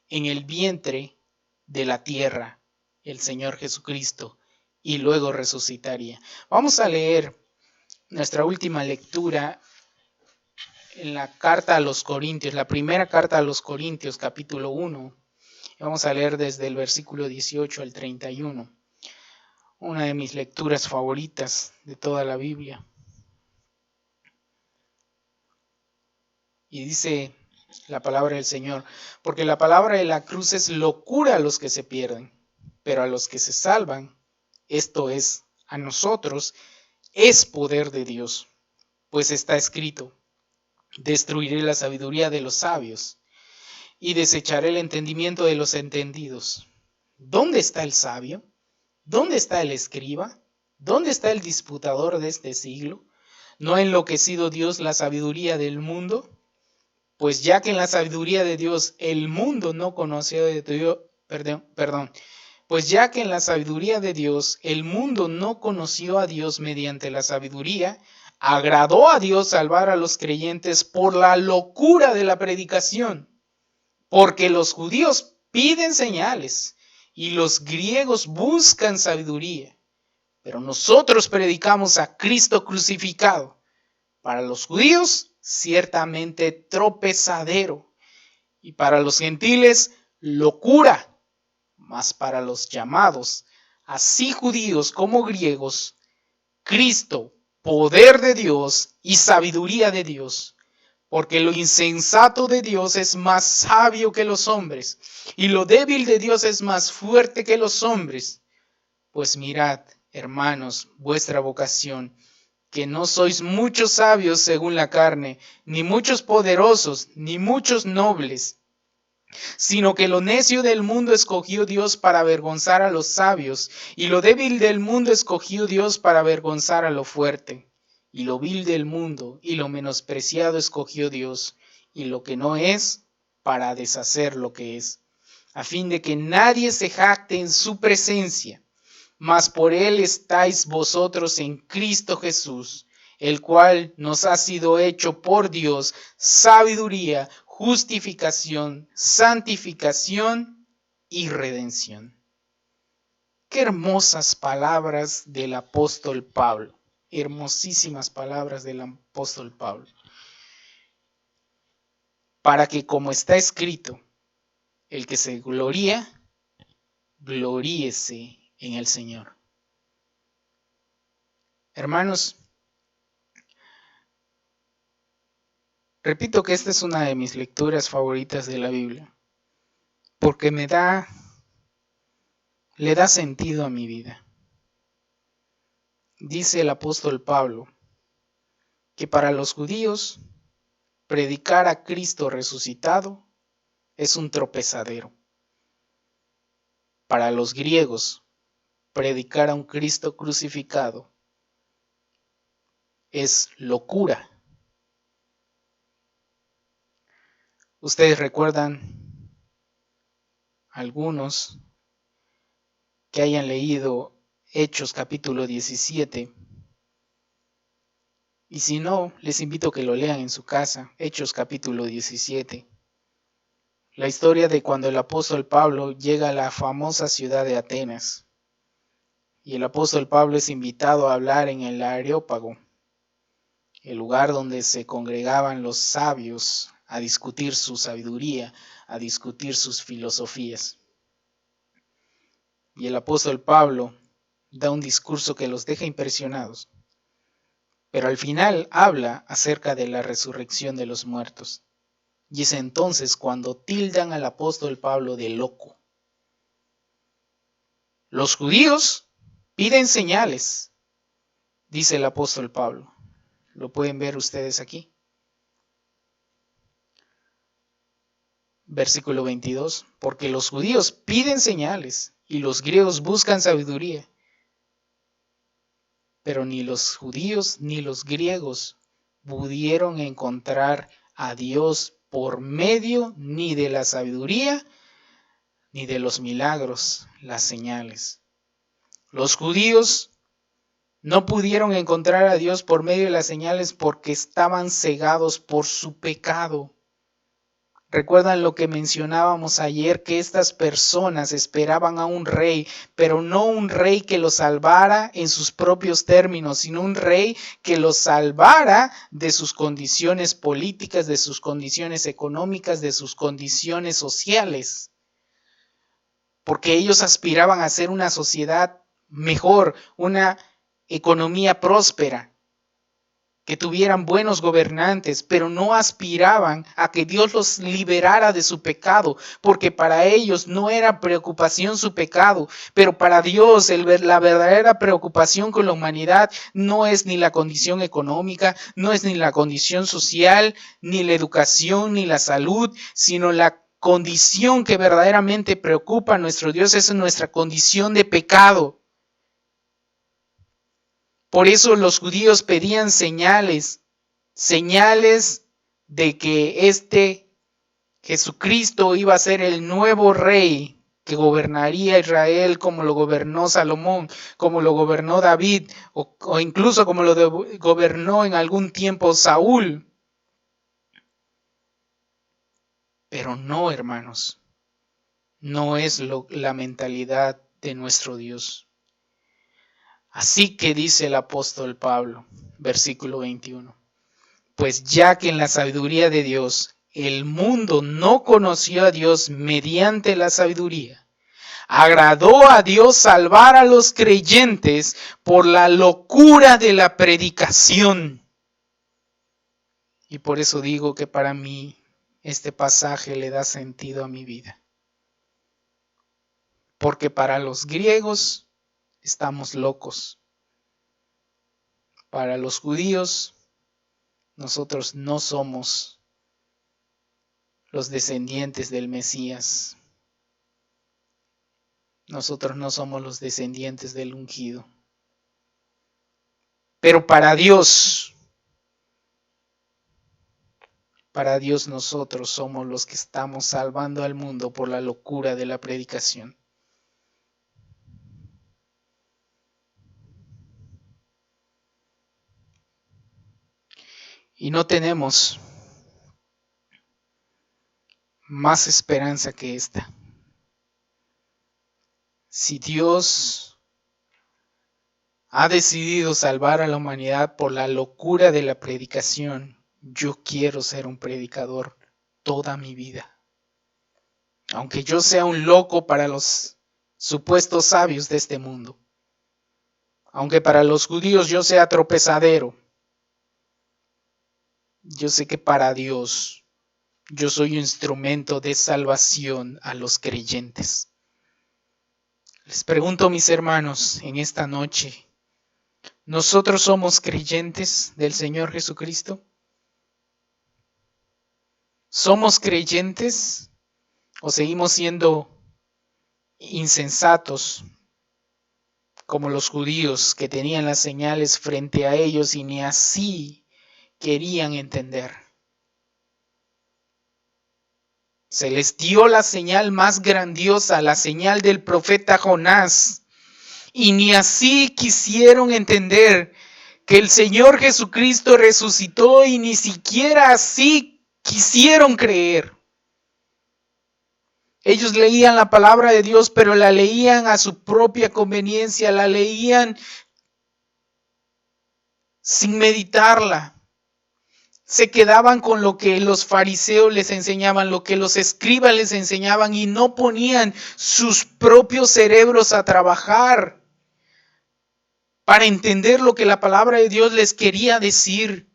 en el vientre de la tierra, el Señor Jesucristo, y luego resucitaría. Vamos a leer nuestra última lectura en la carta a los Corintios, la primera carta a los Corintios, capítulo 1. Vamos a leer desde el versículo 18 al 31. Una de mis lecturas favoritas de toda la Biblia. Y dice la palabra del Señor: porque la palabra de la cruz es locura a los que se pierden, pero a los que se salvan, esto es, a nosotros, es poder de Dios. Pues está escrito: destruiré la sabiduría de los sabios y desecharé el entendimiento de los entendidos. ¿Dónde está el sabio? ¿Dónde está el escriba? ¿Dónde está el disputador de este siglo? ¿No ha enloquecido Dios la sabiduría del mundo? Pues ya que en la sabiduría de Dios el mundo no conoció de Dios, Pues ya que en la sabiduría de Dios el mundo no conoció a Dios mediante la sabiduría, agradó a Dios salvar a los creyentes por la locura de la predicación, porque los judíos piden señales y los griegos buscan sabiduría, pero nosotros predicamos a Cristo crucificado, para los judíos ciertamente tropezadero y para los gentiles locura, mas para los llamados, así judíos como griegos, Cristo, poder de Dios y sabiduría de Dios, porque lo insensato de Dios es más sabio que los hombres, y lo débil de Dios es más fuerte que los hombres. Pues mirad, hermanos, vuestra vocación, que no sois muchos sabios según la carne, ni muchos poderosos, ni muchos nobles, sino que lo necio del mundo escogió Dios para avergonzar a los sabios, y lo débil del mundo escogió Dios para avergonzar a lo fuerte, y lo vil del mundo y lo menospreciado escogió Dios, y lo que no es, para deshacer lo que es, a fin de que nadie se jacte en su presencia. Mas por él estáis vosotros en Cristo Jesús, el cual nos ha sido hecho por Dios sabiduría, justificación, santificación y redención. Qué hermosas palabras del apóstol Pablo, hermosísimas palabras del apóstol Pablo. Para que, como está escrito, el que se gloría, gloríese en el Señor. Hermanos, repito que esta es una de mis lecturas favoritas de la Biblia, porque le da sentido a mi vida. Dice el apóstol Pablo que para los judíos predicar a Cristo resucitado es un tropezadero. Para los griegos, predicar a un Cristo crucificado es locura. Ustedes recuerdan, algunos que hayan leído Hechos capítulo 17, y si no, les invito a que lo lean en su casa, Hechos capítulo 17. La historia de cuando el apóstol Pablo llega a la famosa ciudad de Atenas, y el apóstol Pablo es invitado a hablar en el Areópago, el lugar donde se congregaban los sabios a discutir su sabiduría, a discutir sus filosofías. Y el apóstol Pablo da un discurso que los deja impresionados, pero al final habla acerca de la resurrección de los muertos. Y es entonces cuando tildan al apóstol Pablo de loco. Los judíos piden señales, dice el apóstol Pablo. Lo pueden ver ustedes aquí. Versículo 22. Porque los judíos piden señales y los griegos buscan sabiduría. Pero ni los judíos ni los griegos pudieron encontrar a Dios por medio ni de la sabiduría ni de los milagros, las señales. Los judíos no pudieron encontrar a Dios por medio de las señales porque estaban cegados por su pecado. Recuerdan lo que mencionábamos ayer, que estas personas esperaban a un rey, pero no un rey que los salvara en sus propios términos, sino un rey que los salvara de sus condiciones políticas, de sus condiciones económicas, de sus condiciones sociales. Porque ellos aspiraban a ser una sociedad mejor, una economía próspera, que tuvieran buenos gobernantes, pero no aspiraban a que Dios los liberara de su pecado, porque para ellos no era preocupación su pecado, pero para Dios la verdadera preocupación con la humanidad no es ni la condición económica, no es ni la condición social, ni la educación, ni la salud, sino la condición que verdaderamente preocupa a nuestro Dios es nuestra condición de pecado. Por eso los judíos pedían señales de que Jesucristo iba a ser el nuevo rey que gobernaría Israel como lo gobernó Salomón, como lo gobernó David, o incluso como lo gobernó en algún tiempo Saúl. Pero no, hermanos, no es la mentalidad de nuestro Dios. Así que dice el apóstol Pablo, versículo 21. Pues ya que en la sabiduría de Dios el mundo no conoció a Dios mediante la sabiduría, agradó a Dios salvar a los creyentes por la locura de la predicación. Y por eso digo que para mí este pasaje le da sentido a mi vida. Porque para los griegos estamos locos. Para los judíos, nosotros no somos los descendientes del Mesías. Nosotros no somos los descendientes del ungido. Pero para Dios nosotros somos los que estamos salvando al mundo por la locura de la predicación. Y no tenemos más esperanza que esta. Si Dios ha decidido salvar a la humanidad por la locura de la predicación, yo quiero ser un predicador toda mi vida. Aunque yo sea un loco para los supuestos sabios de este mundo. Aunque para los judíos yo sea tropezadero. Yo sé que para Dios yo soy un instrumento de salvación a los creyentes. Les pregunto, mis hermanos, en esta noche, ¿nosotros somos creyentes del Señor Jesucristo? ¿Somos creyentes o seguimos siendo insensatos como los judíos que tenían las señales frente a ellos y ni así querían entender? Se les dio la señal más grandiosa, la señal del profeta Jonás, y ni así quisieron entender que el Señor Jesucristo resucitó y ni siquiera así quisieron creer. Ellos leían la palabra de Dios, pero la leían a su propia conveniencia, la leían sin meditarla. Se quedaban con lo que los fariseos les enseñaban, lo que los escribas les enseñaban y no ponían sus propios cerebros a trabajar para entender lo que la palabra de Dios les quería decir.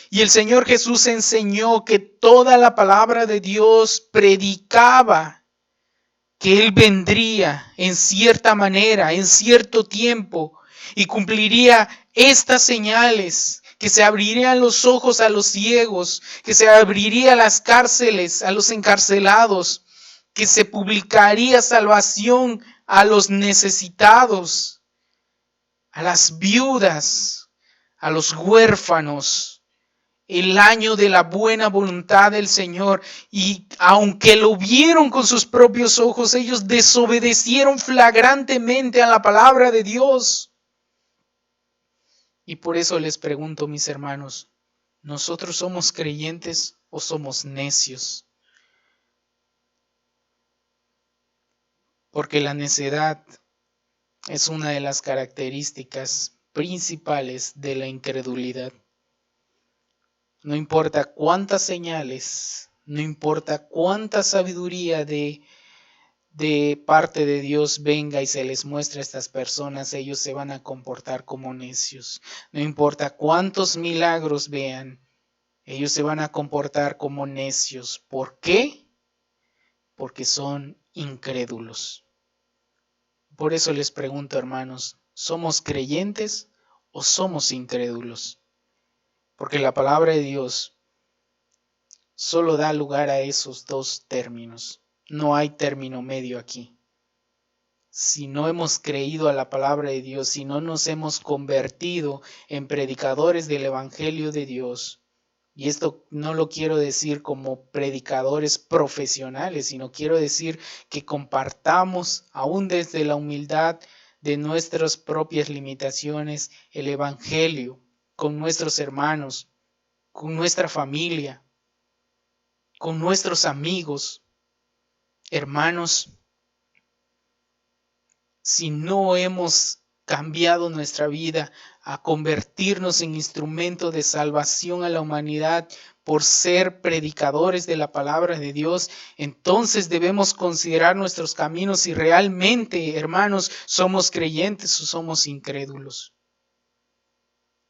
Y el Señor Jesús enseñó que toda la palabra de Dios predicaba que Él vendría en cierta manera, en cierto tiempo, y cumpliría estas señales, que se abrirían los ojos a los ciegos, que se abrirían las cárceles a los encarcelados, que se publicaría salvación a los necesitados, a las viudas, a los huérfanos, el año de la buena voluntad del Señor. Y aunque lo vieron con sus propios ojos, ellos desobedecieron flagrantemente a la palabra de Dios. Y por eso les pregunto, mis hermanos, ¿nosotros somos creyentes o somos necios? Porque la necedad es una de las características principales de la incredulidad. No importa cuántas señales, no importa cuánta sabiduría de parte de Dios venga y se les muestre a estas personas, ellos se van a comportar como necios. No importa cuántos milagros vean, ellos se van a comportar como necios. ¿Por qué? Porque son incrédulos. Por eso les pregunto, hermanos, ¿somos creyentes o somos incrédulos? Porque la palabra de Dios solo da lugar a esos dos términos. No hay término medio aquí. Si no hemos creído a la palabra de Dios, si no nos hemos convertido en predicadores del Evangelio de Dios, Y esto no lo quiero decir como predicadores profesionales, sino quiero decir que compartamos, aún desde la humildad de nuestras propias limitaciones, el Evangelio con nuestros hermanos, con nuestra familia, con nuestros amigos. Hermanos, si no hemos cambiado nuestra vida a convertirnos en instrumento de salvación a la humanidad por ser predicadores de la palabra de Dios, entonces debemos considerar nuestros caminos si realmente, hermanos, somos creyentes o somos incrédulos.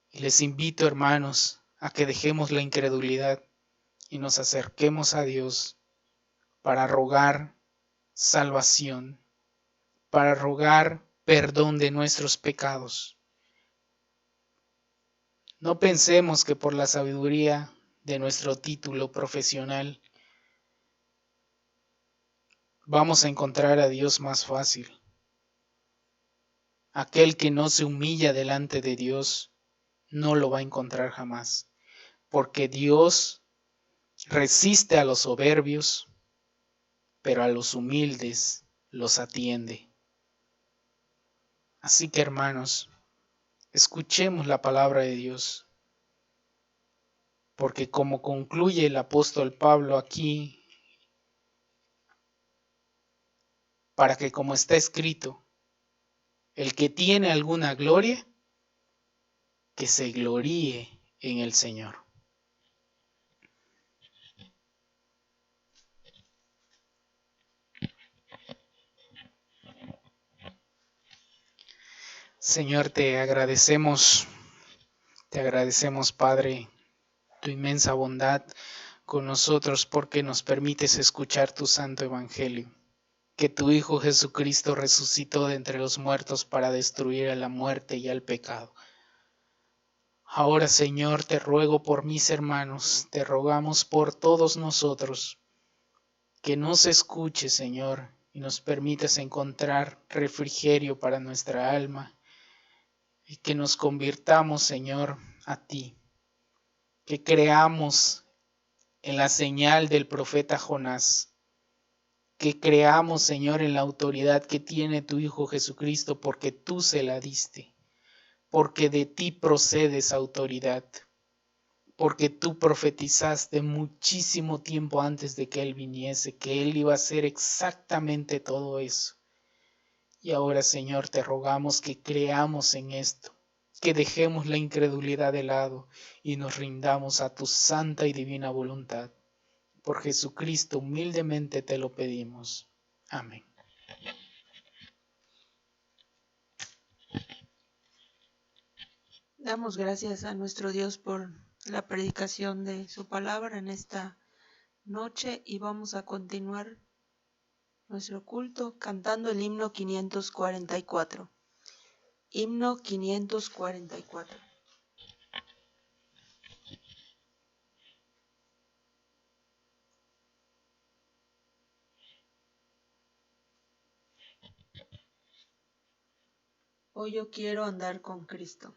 Y les invito, hermanos, a que dejemos la incredulidad y nos acerquemos a Dios para rogar salvación, para rogar perdón de nuestros pecados. No pensemos que por la sabiduría de nuestro título profesional vamos a encontrar a Dios más fácil. Aquel que no se humilla delante de Dios no lo va a encontrar jamás, porque Dios resiste a los soberbios, pero a los humildes los atiende. Así que, hermanos, escuchemos la palabra de Dios, porque como concluye el apóstol Pablo aquí, para que como está escrito, el que tiene alguna gloria, que se gloríe en el Señor. Señor, te agradecemos, Padre, tu inmensa bondad con nosotros porque nos permites escuchar tu santo evangelio, que tu Hijo Jesucristo resucitó de entre los muertos para destruir a la muerte y al pecado. Ahora, Señor, te ruego por mis hermanos, te rogamos por todos nosotros, que nos escuche, Señor, y nos permitas encontrar refrigerio para nuestra alma, y que nos convirtamos, Señor, a ti, que creamos en la señal del profeta Jonás, que creamos, Señor, en la autoridad que tiene tu Hijo Jesucristo, porque tú se la diste, porque de ti procede esa autoridad, porque tú profetizaste muchísimo tiempo antes de que Él viniese, que Él iba a hacer exactamente todo eso. Y ahora, Señor, te rogamos que creamos en esto, que dejemos la incredulidad de lado y nos rindamos a tu santa y divina voluntad. Por Jesucristo humildemente te lo pedimos. Amén. Damos gracias a nuestro Dios por la predicación de su palabra en esta noche y vamos a continuar nuestro culto cantando el himno 544. Himno 544. Hoy yo quiero andar con Cristo.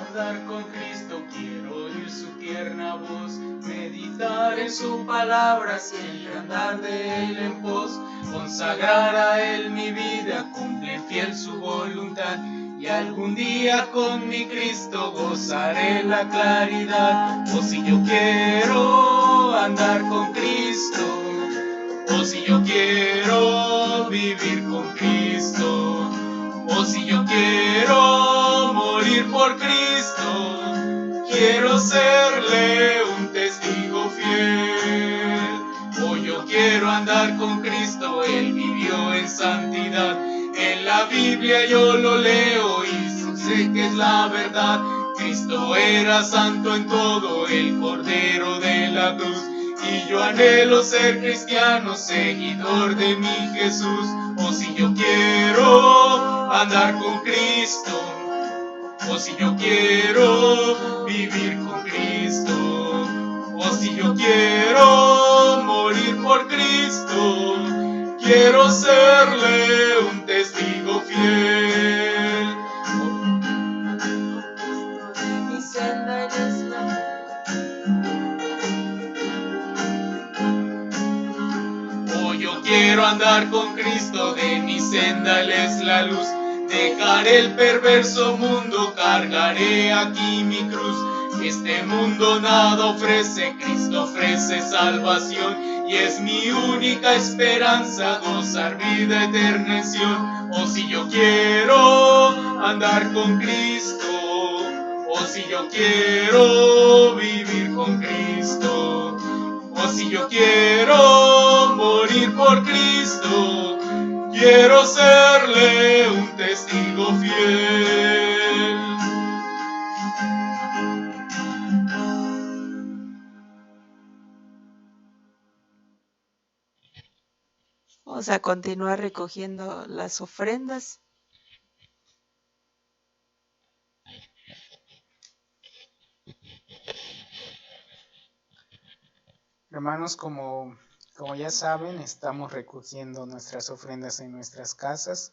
Andar con Cristo, quiero oír su tierna voz, meditar en su palabra, siempre andar de Él en pos, consagrar a Él mi vida, cumplir fiel su voluntad, y algún día con mi Cristo gozaré la claridad. Oh, si yo quiero andar con Cristo, oh, si yo quiero vivir con Cristo, oh, si yo quiero morir por Cristo, quiero serle un testigo fiel. Oh, yo quiero andar con Cristo, Él vivió en santidad. En la Biblia yo lo leo y sé que es la verdad. Cristo era santo en todo, el Cordero de la cruz. Y yo anhelo ser cristiano, seguidor de mi Jesús. O si yo quiero andar con Cristo, o si yo quiero vivir con Cristo, o si yo quiero morir por Cristo, quiero serle un testigo fiel. Mi senda eres la Yo quiero andar con Cristo, de mi senda Él es la luz. Dejaré el perverso mundo, cargaré aquí mi cruz. Este mundo nada ofrece, Cristo ofrece salvación. Y es mi única esperanza, gozar vida eterna en Sion. O si yo quiero andar con Cristo, o si yo quiero vivir con Cristo, o si yo quiero morir por Cristo, quiero serle un testigo fiel. Vamos a continuar recogiendo las ofrendas. Hermanos, como ya saben, estamos recogiendo nuestras ofrendas en nuestras casas.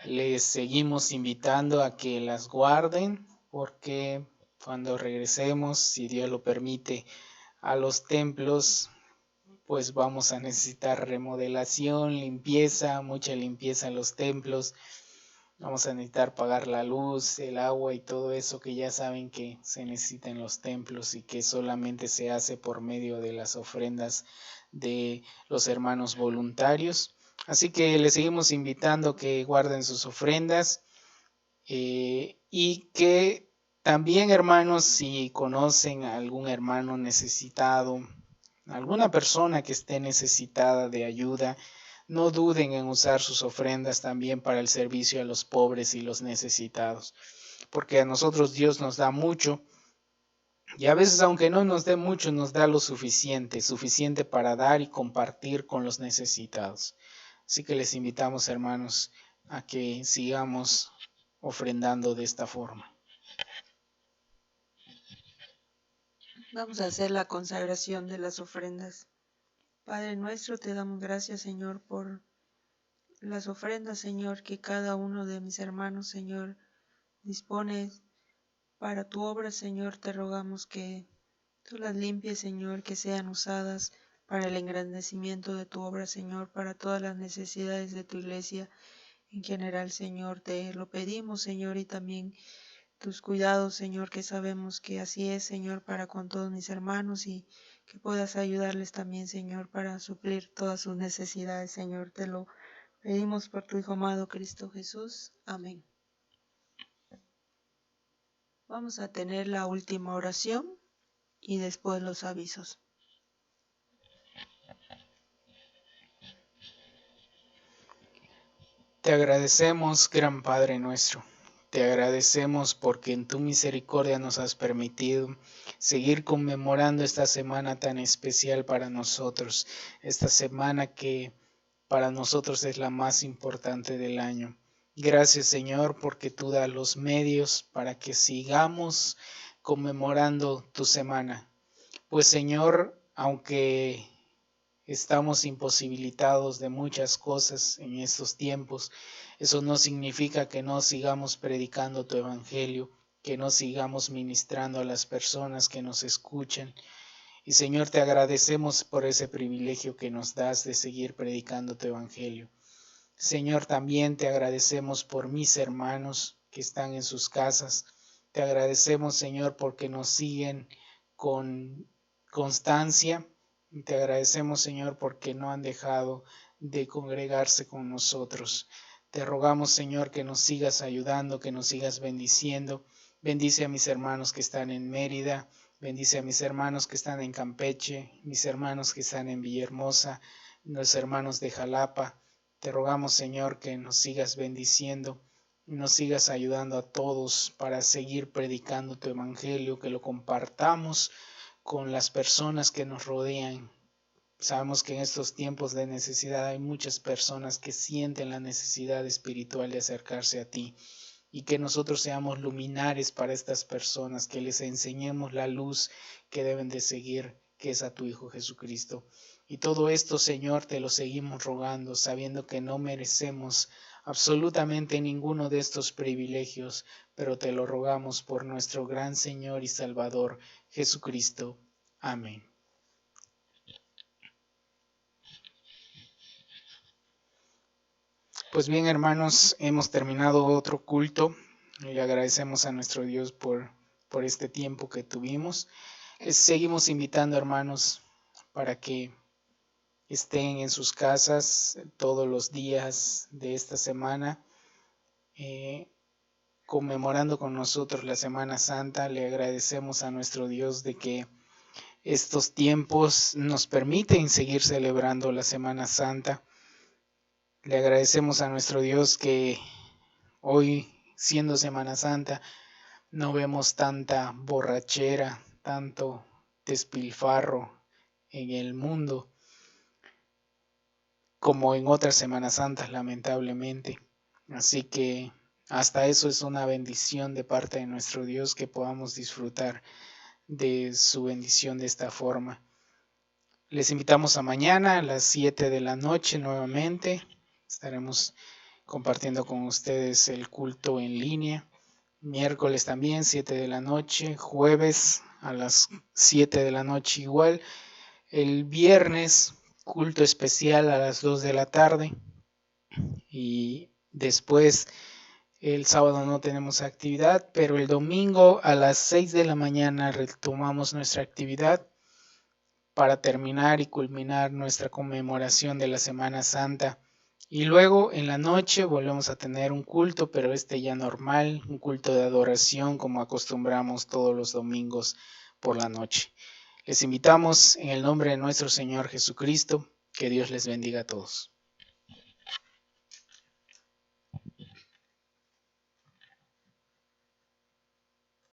Les seguimos invitando a que las guarden, porque cuando regresemos, si Dios lo permite, a los templos, pues vamos a necesitar remodelación, limpieza, mucha limpieza en los templos. Vamos a necesitar pagar la luz, el agua y todo eso que ya saben que se necesita en los templos y que solamente se hace por medio de las ofrendas de los hermanos voluntarios. Así que les seguimos invitando a que guarden sus ofrendas y que también, hermanos, si conocen a algún hermano necesitado, alguna persona que esté necesitada de ayuda, no duden en usar sus ofrendas también para el servicio a los pobres y los necesitados, porque a nosotros Dios nos da mucho y a veces, aunque no nos dé mucho, nos da lo suficiente para dar y compartir con los necesitados. Así que les invitamos, hermanos, a que sigamos ofrendando de esta forma. Vamos a hacer la consagración de las ofrendas. Padre nuestro, te damos gracias, Señor, por las ofrendas, Señor, que cada uno de mis hermanos, Señor, dispone para tu obra, Señor. Te rogamos que tú las limpies, Señor, que sean usadas para el engrandecimiento de tu obra, Señor, para todas las necesidades de tu iglesia en general, Señor. Te lo pedimos, Señor, y también tus cuidados, Señor, que sabemos que así es, Señor, para con todos mis hermanos y que puedas ayudarles también, Señor, para suplir todas sus necesidades, Señor. Te lo pedimos por tu Hijo amado Cristo Jesús. Amén. Vamos a tener la última oración y después los avisos. Te agradecemos, gran Padre nuestro. Te agradecemos porque en tu misericordia nos has permitido seguir conmemorando esta semana tan especial para nosotros, esta semana que para nosotros es la más importante del año. Gracias, Señor, porque tú das los medios para que sigamos conmemorando tu semana. Pues, Señor, aunque estamos imposibilitados de muchas cosas en estos tiempos, eso no significa que no sigamos predicando tu evangelio, que no sigamos ministrando a las personas que nos escuchan. Y Señor, te agradecemos por ese privilegio que nos das de seguir predicando tu evangelio. Señor, también te agradecemos por mis hermanos que están en sus casas. Te agradecemos, Señor, porque nos siguen con constancia. Y te agradecemos, Señor, porque no han dejado de congregarse con nosotros. Te rogamos, Señor, que nos sigas ayudando, que nos sigas bendiciendo. Bendice a mis hermanos que están en Mérida. Bendice a mis hermanos que están en Campeche, mis hermanos que están en Villahermosa. los hermanos de Jalapa. Te rogamos, Señor, que nos sigas bendiciendo y nos sigas ayudando a todos para seguir predicando tu evangelio, que lo compartamos con las personas que nos rodean. Sabemos que en estos tiempos de necesidad hay muchas personas que sienten la necesidad espiritual de acercarse a ti, y que nosotros seamos luminares para estas personas, que les enseñemos la luz que deben de seguir, que es a tu Hijo Jesucristo. Y todo esto, Señor, te lo seguimos rogando, sabiendo que no merecemos absolutamente ninguno de estos privilegios, pero te lo rogamos por nuestro gran Señor y Salvador, Jesucristo. Amén. Pues bien, hermanos, hemos terminado otro culto. Le agradecemos a nuestro Dios por este tiempo que tuvimos. Les seguimos invitando, hermanos, para que estén en sus casas todos los días de esta semana, conmemorando con nosotros la Semana Santa. Le agradecemos a nuestro Dios de que estos tiempos nos permiten seguir celebrando la Semana Santa. Le agradecemos a nuestro Dios que hoy, siendo Semana Santa, no vemos tanta borrachera, tanto despilfarro en el mundo como en otras Semanas Santas, lamentablemente. Así que hasta eso es una bendición de parte de nuestro Dios, que podamos disfrutar de su bendición de esta forma. Les invitamos a mañana a las 7 de la noche nuevamente. Estaremos compartiendo con ustedes el culto en línea. Miércoles también 7 de la noche, jueves a las 7 de la noche igual. El viernes culto especial a las 2 de la tarde. Y después el sábado no tenemos actividad, pero el domingo a las 6 de la mañana retomamos nuestra actividad para terminar y culminar nuestra conmemoración de la Semana Santa. Y luego en la noche volvemos a tener un culto, pero ya normal, un culto de adoración como acostumbramos todos los domingos por la noche. Les invitamos en el nombre de nuestro Señor Jesucristo. Que Dios les bendiga a todos.